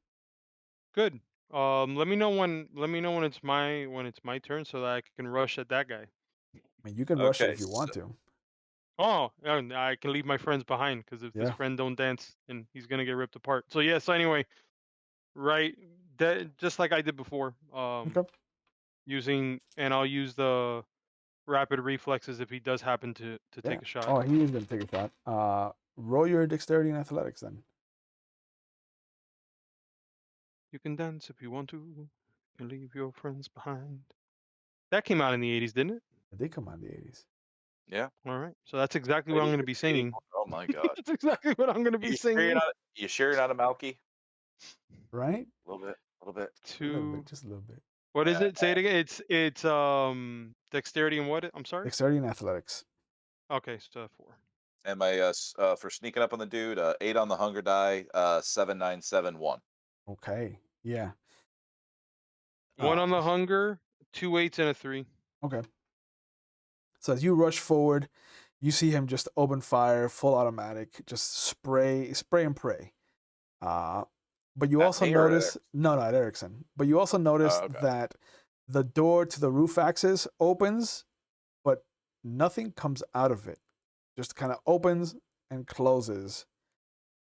Good. Let me know when. Let me know when it's my turn, so that I can rush at that guy. I mean, you can rush it Okay. if you want to. Oh, and I can leave my friends behind because if this Yeah. friend don't dance, and he's gonna get ripped apart. So yeah. So anyway, right, just like I did before. Okay. I'll use the rapid reflexes if he does happen to Yeah. take a shot. Oh, he is gonna take a shot. Roll your dexterity and athletics then. You can dance if you want to. You can leave your friends behind. That came out in the 80s, didn't it? It did come out in the 80s. Yeah. All right. So that's exactly what I'm going to be singing. Oh my god. That's exactly what I'm going to be singing. You sure you're not a Malky? Right? A little bit. A little bit. A little bit, Two. just a little bit. What is it? Say it again. It's dexterity and what? I'm sorry. Dexterity and athletics. Okay, so 4. And my for sneaking up on the dude, 8 on the hunger die, 7971. Okay. Yeah. 1 Uh, on the hunger, 2 8s and a 3. Okay. So as you rush forward, you see him just open fire, full automatic, just spray and pray. But you At also me or at notice no, at Erikson. But you also notice okay. that the door to the roof axis opens, but nothing comes out of it. Just kind of opens and closes.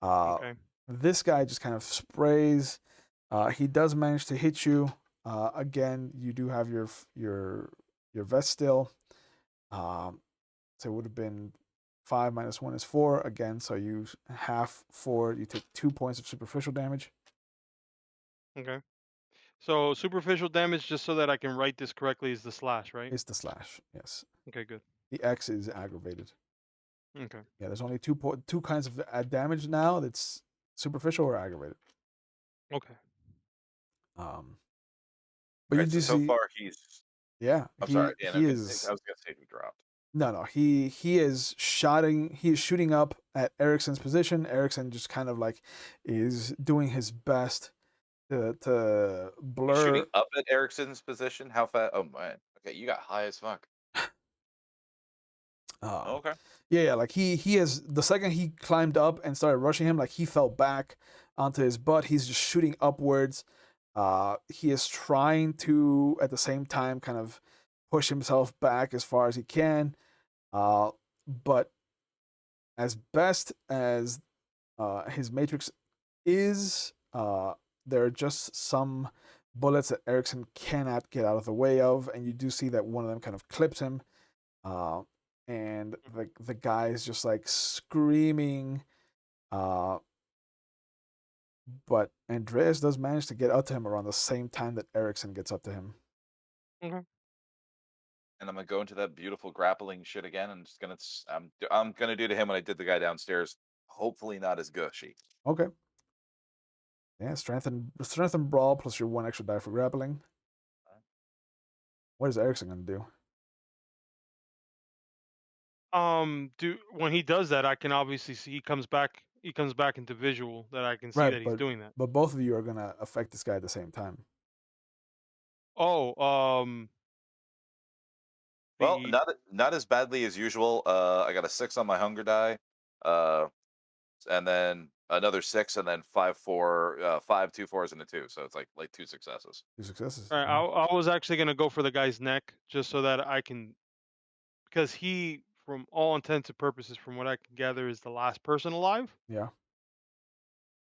Okay. This guy just kind of sprays. He does manage to hit you. Again, you do have your vest still. So it would have been 5 minus 1 is 4 again. So you half 4. You take 2 points of superficial damage. Okay. So superficial damage, just so that I can write this correctly, is the slash, right? It's the slash. Yes. Okay, good. The X is aggravated. Okay. Yeah, there's only two kinds of damage now. That's superficial or aggravated. Okay. But you Right, do so see. far he's. Yeah, I'm sorry. he I is. was gonna say he dropped. No, he is shooting. He is shooting up at Erikson's position. Erikson just kind of like is doing his best to He's blur. shooting up at Erikson's position. How fast? Oh man. Okay, you got high as fuck. Okay. Yeah, like he is the second he climbed up and started rushing him, like he fell back onto his butt. He's just shooting upwards. He is trying to at the same time kind of push himself back as far as he can. But as best as his matrix is, there are just some bullets that Erikson cannot get out of the way of, and you do see that one of them kind of clips him. And the guy is just like screaming. But Andreas does manage to get up to him around the same time that Erikson gets up to him. Okay. And I'm gonna go into that beautiful grappling shit again. I'm just gonna I'm gonna do to him what I did the guy downstairs. Hopefully not as gushy. Okay. Yeah, strength and brawl plus your 1 extra die for grappling. What is Erikson gonna do? When he does that, I can obviously see he comes back into visual, that I can see that he's doing that. But both of you are gonna affect this guy at the same time. Oh, Well, the not as badly as usual. I got a 6 on my hunger die, uh, and then another 6, and then 5 4, 5 2 4s and a 2. So it's like 2 successes. 2 successes. I was actually gonna go for the guy's neck, just so that I can, because he, from all intents and purposes, from what I can gather, is the last person alive. Yeah.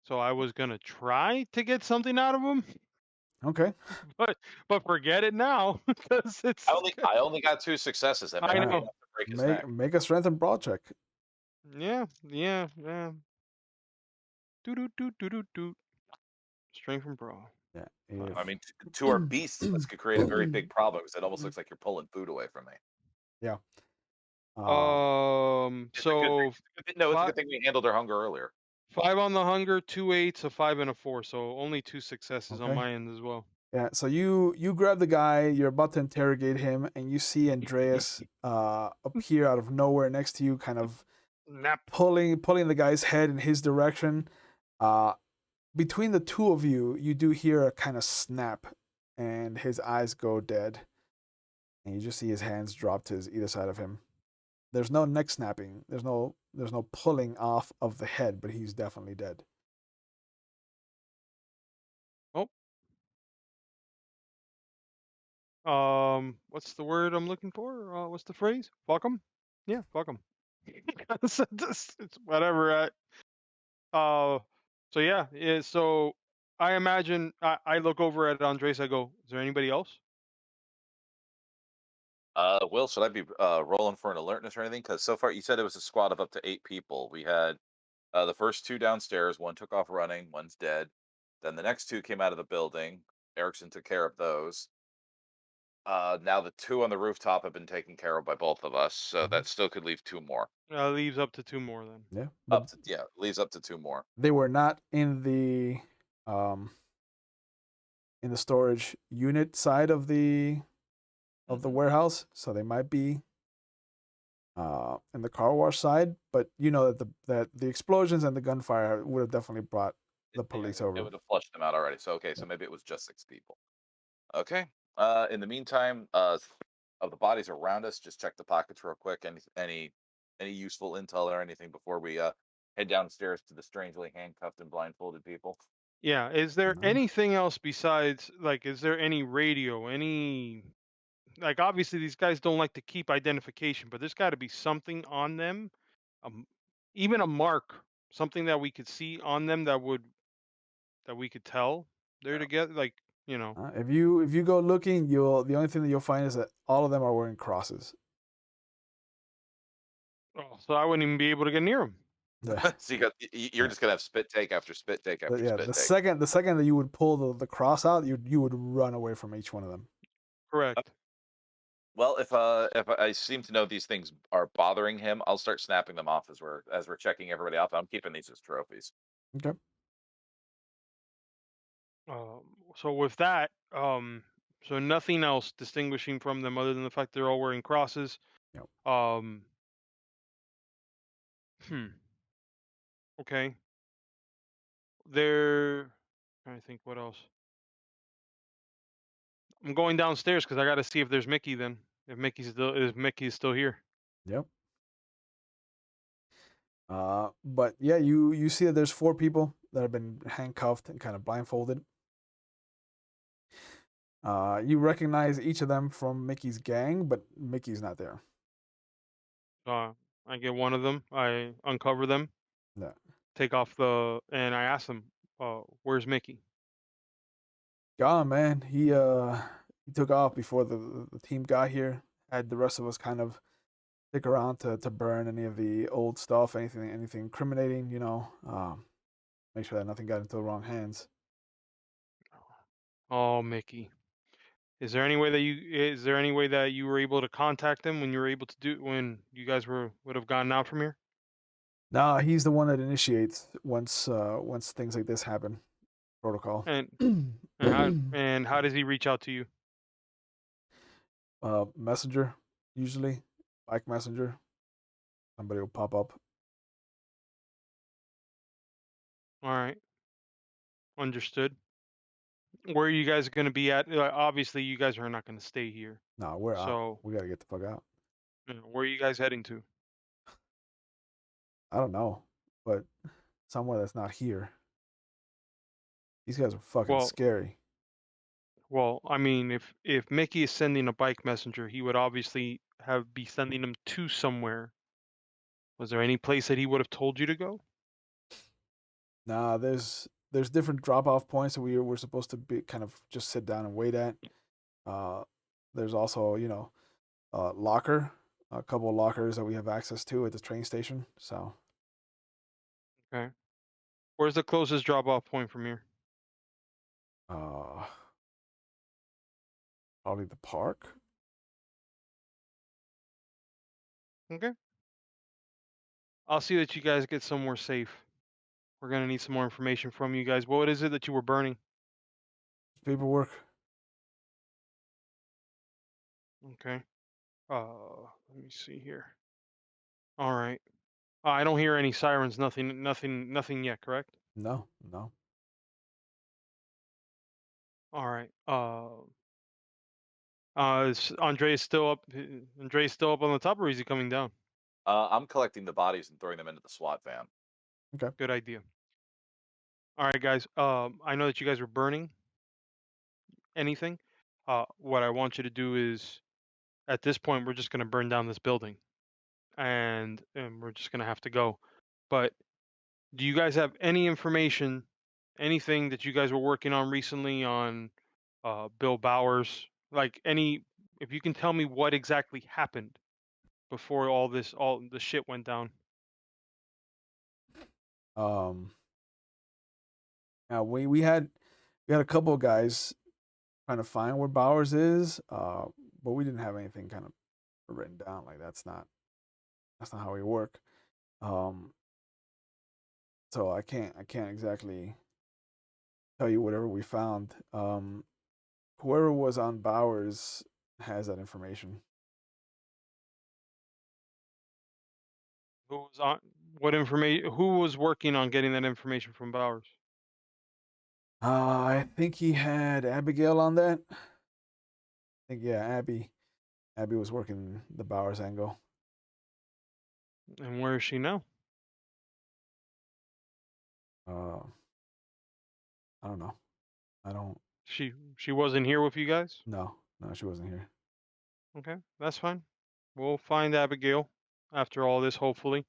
So I was gonna try to get something out of him, Okay. but forget it now, because it's. I only got 2 successes. That I might be know. enough to break his neck. Make a strength and brawl check. Yeah. Do. Strength from brawl. Yeah. I mean, to our beasts, this could create a very big problem because it almost looks like you're pulling food away from me. Yeah. So it's a good thing we handled our hunger earlier. 5 on the hunger, 2 8s, a 5 and a 4. So only 2 successes on Okay. my end as well. Yeah, so you grab the guy, you're about to interrogate him, and you see Andreas appear out of nowhere next to you, kind of Nap. pulling the guy's head in his direction. Between the two of you, you do hear a kind of snap, and his eyes go dead, and you just see his hands drop to either side of him. There's no neck snapping. There's no pulling off of the head, but he's definitely dead. What's the word I'm looking for? What's the phrase? Fuck 'em? Yeah, fuck 'em. It's whatever. So yeah. So I imagine I look over at Andres. I go, "Is there anybody else?" Will, should I be rolling for an alertness or anything? Because so far you said it was a squad of up to 8 people. We had the first two downstairs. One took off running. One's dead. Then the next two came out of the building. Erickson took care of those. Now the two on the rooftop have been taken care of by both of us, so Mhm. that still could leave two more. Leaves up to two more then. Yeah, but Up to yeah, leaves up to two more. they were not um in the storage unit side of the Hmm. warehouse, so they might be in the car wash side. But you know that the explosions and the gunfire would have definitely brought the Yeah, police it over. would have flushed them out already. So okay, Yeah. so maybe it was just 6 people. Okay. In the meantime, of the bodies around us, just check the pockets real quick. Any useful intel or anything before we head downstairs to the strangely handcuffed and blindfolded people. Yeah. Is there No. anything else besides like? Is there any radio? Any like? Obviously, these guys don't like to keep identification, but there's got to be something on them. Um, even a mark, something that we could see on them that we could tell they're Yeah. together. Like you know. If you go looking, you'll the only thing that you'll find is that all of them are wearing crosses. Oh, so I wouldn't even be able to get near them. Yeah, So you're yeah, just gonna have spit take after spit take after yeah. spit take. The second that you would pull the cross out, you would run away from each one of them. Correct. Well, if I seem to know these things are bothering him, I'll start snapping them off as we're checking everybody off. I'm keeping these as trophies. Okay. So with that, so nothing else distinguishing from them other than the fact they're all wearing crosses. Yep. Um, hmm. Okay. They're. I think what else? I'm going downstairs because I got to see if there's Mickey. Then, if Mickey's still here. Yep. But yeah, you see that there's four people that have been handcuffed and kind of blindfolded. You recognize each of them from Mickey's gang, but Mickey's not there. Uh, I get one of them. I uncover them, Yeah. take off and I ask them, "Where's Mickey?" Gone, man. He took off before the team got here. Had the rest of us kind of stick around to burn any of the old stuff, anything incriminating, make sure that nothing got into the wrong hands. Oh, Mickey. Is there any way that you were able to contact them when you were able to do when you guys would have gotten out from here? Nah, he's the one that initiates once things like this happen. Protocol. And and how does he reach out to you? Messenger, usually. Like messenger. Somebody will pop up. All right, understood. Where are you guys going to be at? Obviously, you guys are not going to stay here. Nah, we're out. So, We gotta get the fuck out. where are you guys heading to? I don't know. But somewhere that's not here. These guys are fucking Well, scary. I mean, if Mickey is sending a bike messenger, he would obviously be sending them to somewhere. Was there any place that he would have told you to go? Nah, there's different drop off points that we're supposed to be kind of just sit down and wait at. Uh, there's also locker, a couple of lockers that we have access to at the train station. So Okay. Where's the closest drop off point from here? uh, probably the park. Okay. I'll see that you guys get somewhere safe. We're gonna need some more information from you guys. What is it that you were burning? Paperwork. Okay. Let me see here. All right. I don't hear any sirens. Nothing yet. Correct. No, no. All right. Is Andre's still up? Andre's still up on the top, or is he coming down? I'm collecting the bodies and throwing them into the SWAT van. Okay. Good idea. All right, guys. I know that you guys were burning anything. What I want you to do is, at this point, we're just gonna burn down this building, and we're just gonna have to go. But do you guys have any information, anything that you guys were working on recently on Bill Bowers? Like any, if you can tell me what exactly happened before all the shit went down. Um, Now we had a couple of guys trying to find where Bowers is, but we didn't have anything kind of written down. Like that's not how we work. Um, so I can't exactly tell you whatever we found. Whoever was on Bowers has that information. Who was on what information? Who was working on getting that information from Bowers? I think he had Abigail on that. I think yeah, Abby. Abby was working the Bowers angle. And where is she now? Uh, I don't know. I don't. She wasn't here with you guys? No, no, she wasn't here. Okay, that's fine. We'll find Abigail after all this, hopefully.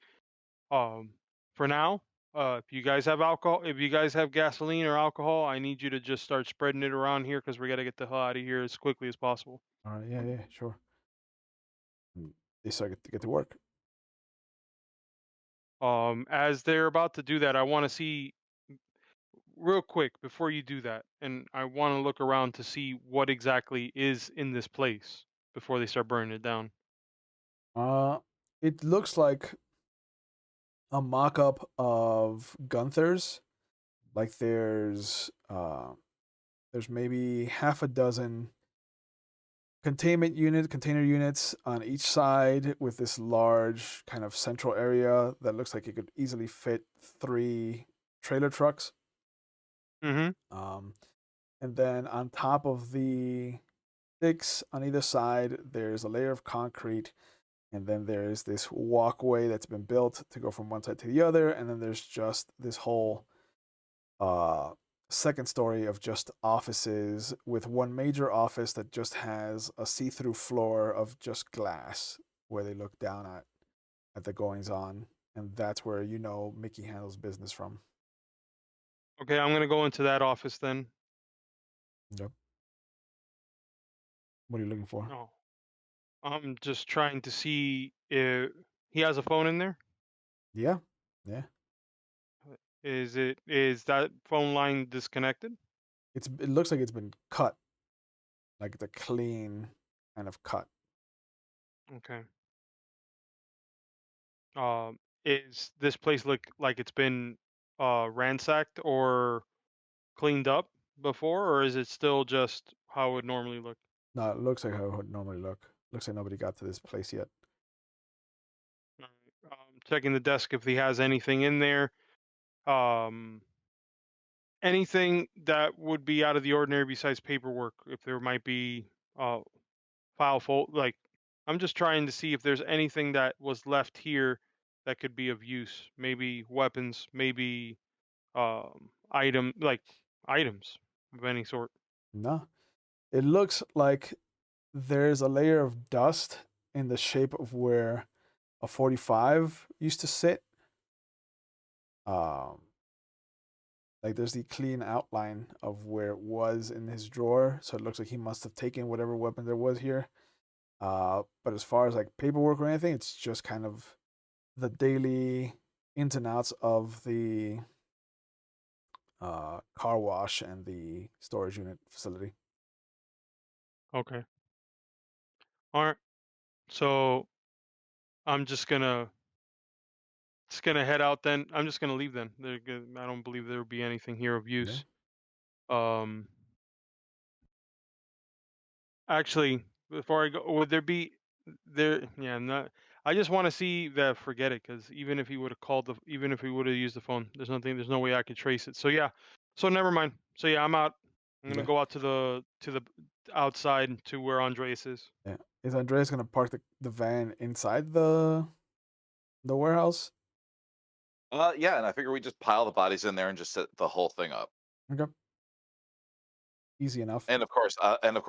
Um, for now, if you guys have alcohol, if you guys have gasoline or alcohol, I need you to just start spreading it around here because we got to get the hell out of here as quickly as possible. All right, yeah, yeah, sure. And they start to get to work. As they're about to do that, I want to see real quick before you do that, and I want to look around to see what exactly is in this place before they start burning it down. Uh, it looks like a mock-up of Gunther's. Like there's maybe half a dozen container units on each side with this large kind of central area that looks like it could easily fit 3 trailer trucks. Mm-hmm. Um, and then on top of the 6 on either side, there's a layer of concrete, and then there's this walkway that's been built to go from one side to the other, and then there's just this whole uh second story of just offices with one major office that just has a see-through floor of just glass where they look down at the goings on, and that's where Mickey handles business from. Okay, I'm gonna go into that office then. Yep. What are you looking for? Oh, I'm just trying to see if he has a phone in there. Yeah. Yeah. Is that phone line disconnected? It looks like it's been cut, like it's a clean kind of cut. Okay. Is this place look like it's been ransacked or cleaned up before, or is it still just how it would normally look? No, it looks like how it would normally look. Looks like nobody got to this place yet. Alright, checking the desk if he has anything in there. Um, anything that would be out of the ordinary besides paperwork. If there might be uh file fold, like I'm just trying to see if there's anything that was left here that could be of use. Maybe weapons, maybe items of any sort. No, it looks like there's a layer of dust in the shape of where a 45 used to sit. Um, like there's the clean outline of where it was in his drawer, so it looks like he must have taken whatever weapon there was here. But as far as like paperwork or anything, it's just kind of the daily ins and outs of the car wash and the storage unit facility. Okay. All right. So I'm just gonna head out then. I'm just gonna leave then. I don't believe there would be anything here of Yeah. use. Um, actually, before I go, would there be there? Yeah, not. I just want to see that. Forget it, because even if he would have used the phone, there's nothing. There's no way I could trace it. So yeah. So never mind. So yeah, I'm out. I'm gonna Yeah. go out to the outside to where Andreas is. Yeah. Is Andreas gonna park the van inside the warehouse? Yeah, and I figure we just pile the bodies in there and just set the whole thing up. Okay. Easy enough. And of course, I'm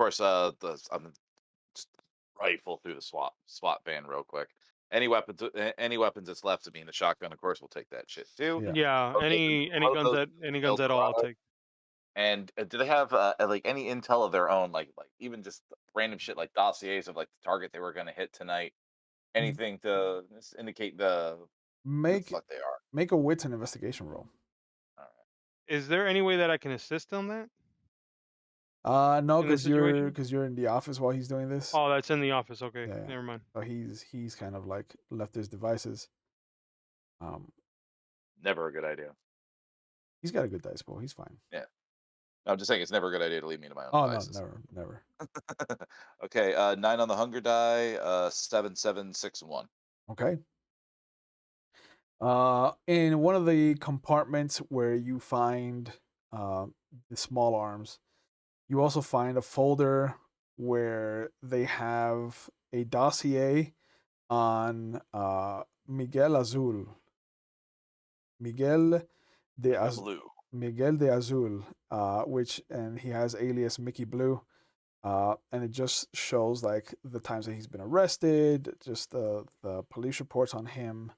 just rifle through the SWAT van real quick. any weapons that's left. I mean, a shotgun, of course, we'll take that shit too. Yeah. Yeah, Okay, then any load guns those at any El guns at all, I'll Dorado. take. And do they have like any intel of their own, like even just random shit like dossiers of like the target they were going to hit tonight? Anything to indicate who the Make fuck they are? make a wits and investigation roll. All right. Is there any way that I can assist on that No, in this situation? because you're in the office while he's doing this. Oh, that's in the office. Okay, Yeah, yeah. never mind. So he's kind of like left his devices. Um, Never a good idea. he's got a good dice pool. He's fine. Yeah. I'm just saying it's never a good idea to leave me to my own Oh no, devices. never. Okay, 9 on the hunger die, 7, 7, 6, and 1. Okay. In one of the compartments where you find uh, the small arms, you also find a folder where they have a dossier on Miguel Azul. Miguel de Az- Blue. Miguel de Azul, which and he has alias Mickey Blue. And it just shows like the times that he's been arrested, just the police reports on him,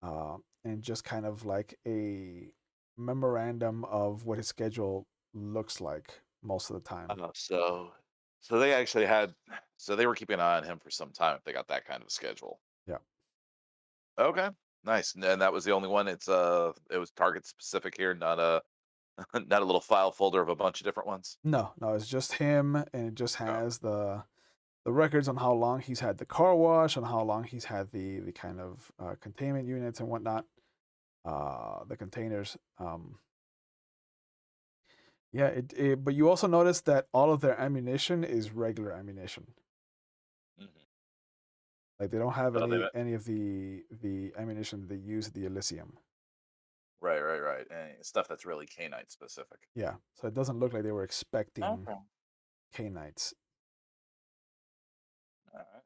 and just kind of like a memorandum of what his schedule looks like most of the time. So they actually had, so they were keeping an eye on him for some time if they got that kind of schedule. Yeah. Okay, nice. And that was the only one. It was target specific here, not a not a little file folder of a bunch of different ones. No, it's just him, and it just Oh, has the records on how long he's had the car wash, on how long he's had the kind of containment units and whatnot, the containers. Yeah, but you also notice that all of their ammunition is regular ammunition. mhm. Like they don't have So any of the ammunition they use at the Elysium. right. And stuff that's really canine specific. Yeah, so it doesn't look like they were expecting Okay. K-Knights. All right.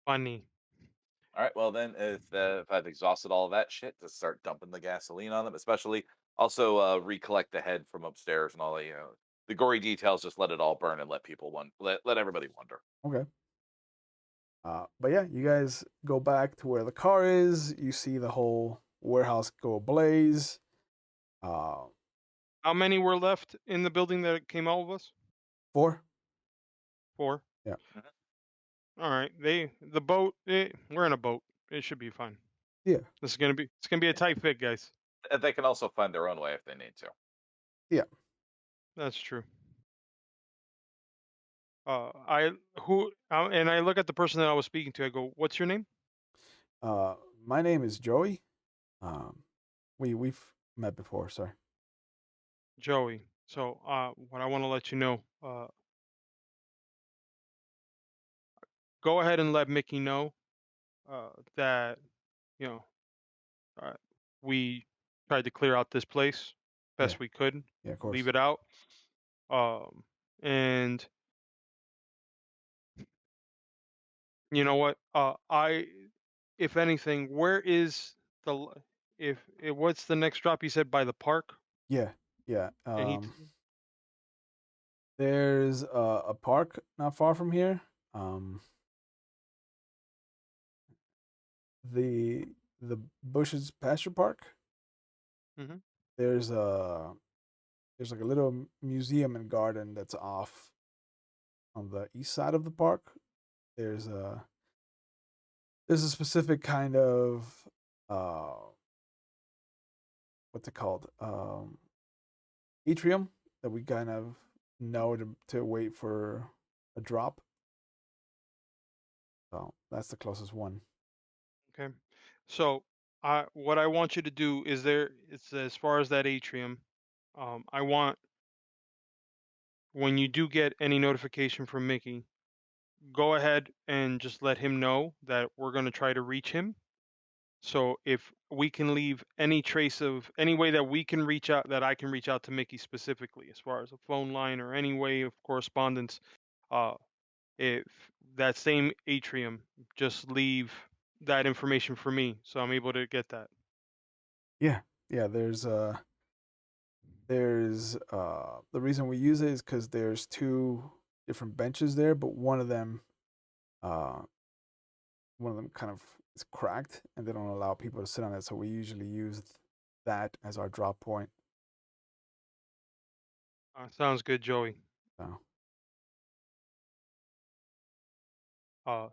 Funny. All right. Well, then, if I've exhausted all of that shit, to start dumping the gasoline on them, especially also recollect the head from upstairs and all the the gory details. Just let it all burn and let people let everybody wonder. Okay. But yeah, you guys go back to where the car is. You see the whole warehouse go ablaze. Uh, How many were left in the building that came out with us? 4. 4. Yeah. Mhm. All right. The boat. We're in a boat. It should be fine. Yeah. It's gonna be a tight fit, guys. And they can also find their own way if they need to. Yeah. That's true. I who and I look at the person that I was speaking to. I go, "What's your name?" My name is Joey. Um, we've met before, sorry. Joey. So, what I want to let you know, go ahead and let Mickey know that you know uh, we tried to clear out this place Yeah. best we could, Yeah, of leave course. it out, and you know what? If anything, where is the what's the next drop? You said by the park, Yeah. Yeah. and There's a park not far from here. The the Bushes Pasture Park. Mhm. There's a there's like a little museum and garden that's off on the east side of the park. There's a there's a specific kind of uh what's it called? Atrium that we kind of know to wait for a drop. So that's the closest one. Okay. So, what I want you to do is it's as far as that atrium. I want when you do get any notification from Mickey, go ahead and just let him know that we're going to try to reach him. So if we can leave any trace of any way that we can reach out, that I can reach out to Mickey specifically, as far as a phone line or any way of correspondence, uh, if that same atrium, just leave that information for me, so I'm able to get that. Yeah. Yeah, there's the reason we use it is because there's two different benches there, but one of them Uh, one of them kind of is cracked, and they don't allow people to sit on it. So we usually use that as our drop point. Sounds good, Joey. So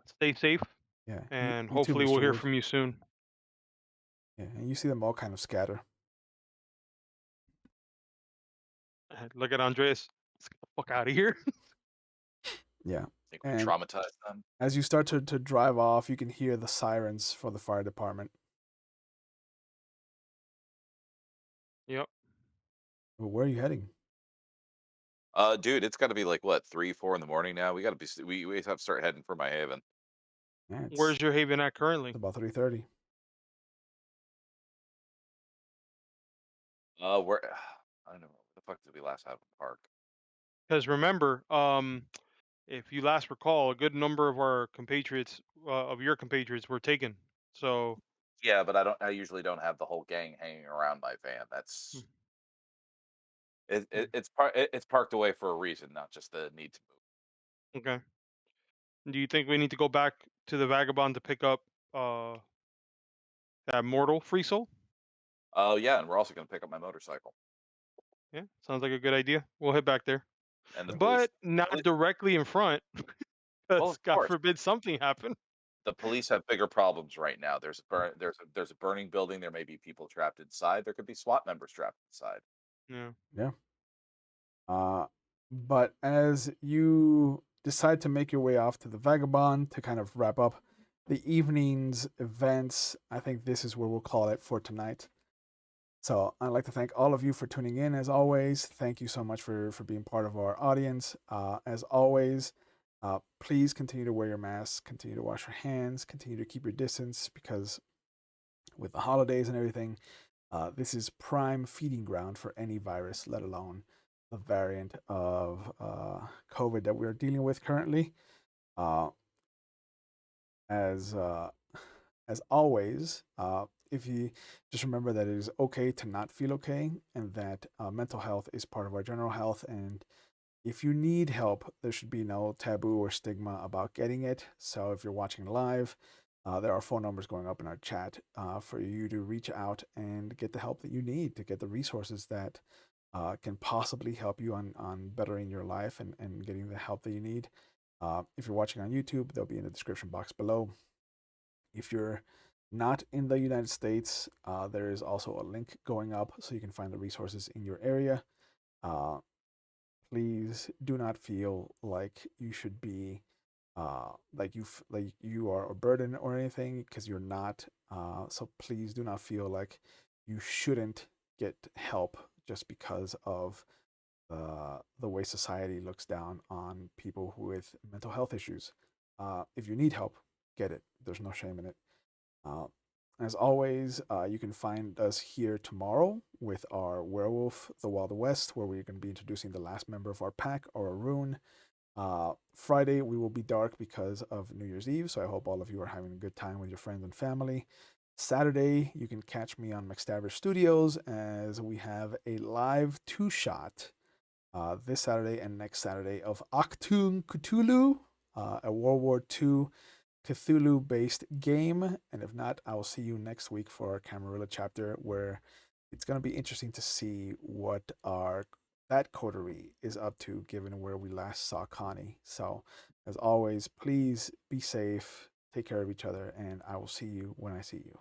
Stay safe, yeah, and you too, hopefully we'll Mr. hear Wood. from you soon. Yeah, and you see them all kind of scatter. Look at Andreas. Let's get the fuck out of here. Yeah, think we and traumatized them. as you start to drive off, you can hear the sirens for the fire department. Yep. Well, where are you heading? Dude, it's got to be like what 3, 4 in the morning now. We got to be. We have to start heading for my haven. Yeah, Where's your haven at it's currently? about 3:30. Where I don't know. Where the fuck did we last have a park? Because remember, if you last recall, a good number of our compatriots, of your compatriots, were taken. So, Yeah, but I don't. I usually don't have the whole gang hanging around my van. hmm, That's hmm, it's parked away for a reason, not just the need to move. okay. Do you think we need to go back to the Vagabond to pick up uh that mortal free soul? Oh yeah, and we're also going to pick up my motorcycle Yeah, sounds like a good idea. We'll head back there, and the Yeah, police. but not directly in front, Well, because of God course, forbid something happen. the police have bigger problems right now. There's a burning building. There may be people trapped inside. There could be SWAT members trapped inside. Yeah. yeah. But as you decide to make your way off to the Vagabond to kind of wrap up the evening's events, I think this is where we'll call it for tonight. So I'd like to thank all of you for tuning in. As always, thank you so much for being part of our audience. As always, please continue to wear your mask, continue to wash your hands, continue to keep your distance because with the holidays and everything, this is prime feeding ground for any virus, let alone the variant of COVID that we're dealing with currently. Uh, as uh, as always, if you just remember that it is okay to not feel okay, and that mental health is part of our general health, and if you need help, there should be no taboo or stigma about getting it. So if you're watching live, there are phone numbers going up in our chat for you to reach out and get the help that you need to get the resources that can possibly help you on bettering your life and getting the help that you need. If you're watching on YouTube, they'll be in the description box below. If you're not in the United States, there is also a link going up so you can find the resources in your area. Uh, Please do not feel like you should be like you are a burden or anything because you're not. So please do not feel like you shouldn't get help just because of the way society looks down on people with mental health issues. If you need help, get it. There's no shame in it. Uh, as always, you can find us here tomorrow with our Werewolf, the Wild West, where we're going to be introducing the last member of our pack, or a rune. Friday, we will be dark because of New Year's Eve, so I hope all of you are having a good time with your friends and family. Saturday, you can catch me on McStabber Studios as we have a live two-shot this Saturday and next Saturday of Achtung Cthulhu, a World War II Cthulhu based game. And if not, I will see you next week for our Camarilla chapter, where it's going to be interesting to see what our that coterie is up to given where we last saw Connie. So, as always, please be safe, take care of each other, and I will see you when I see you.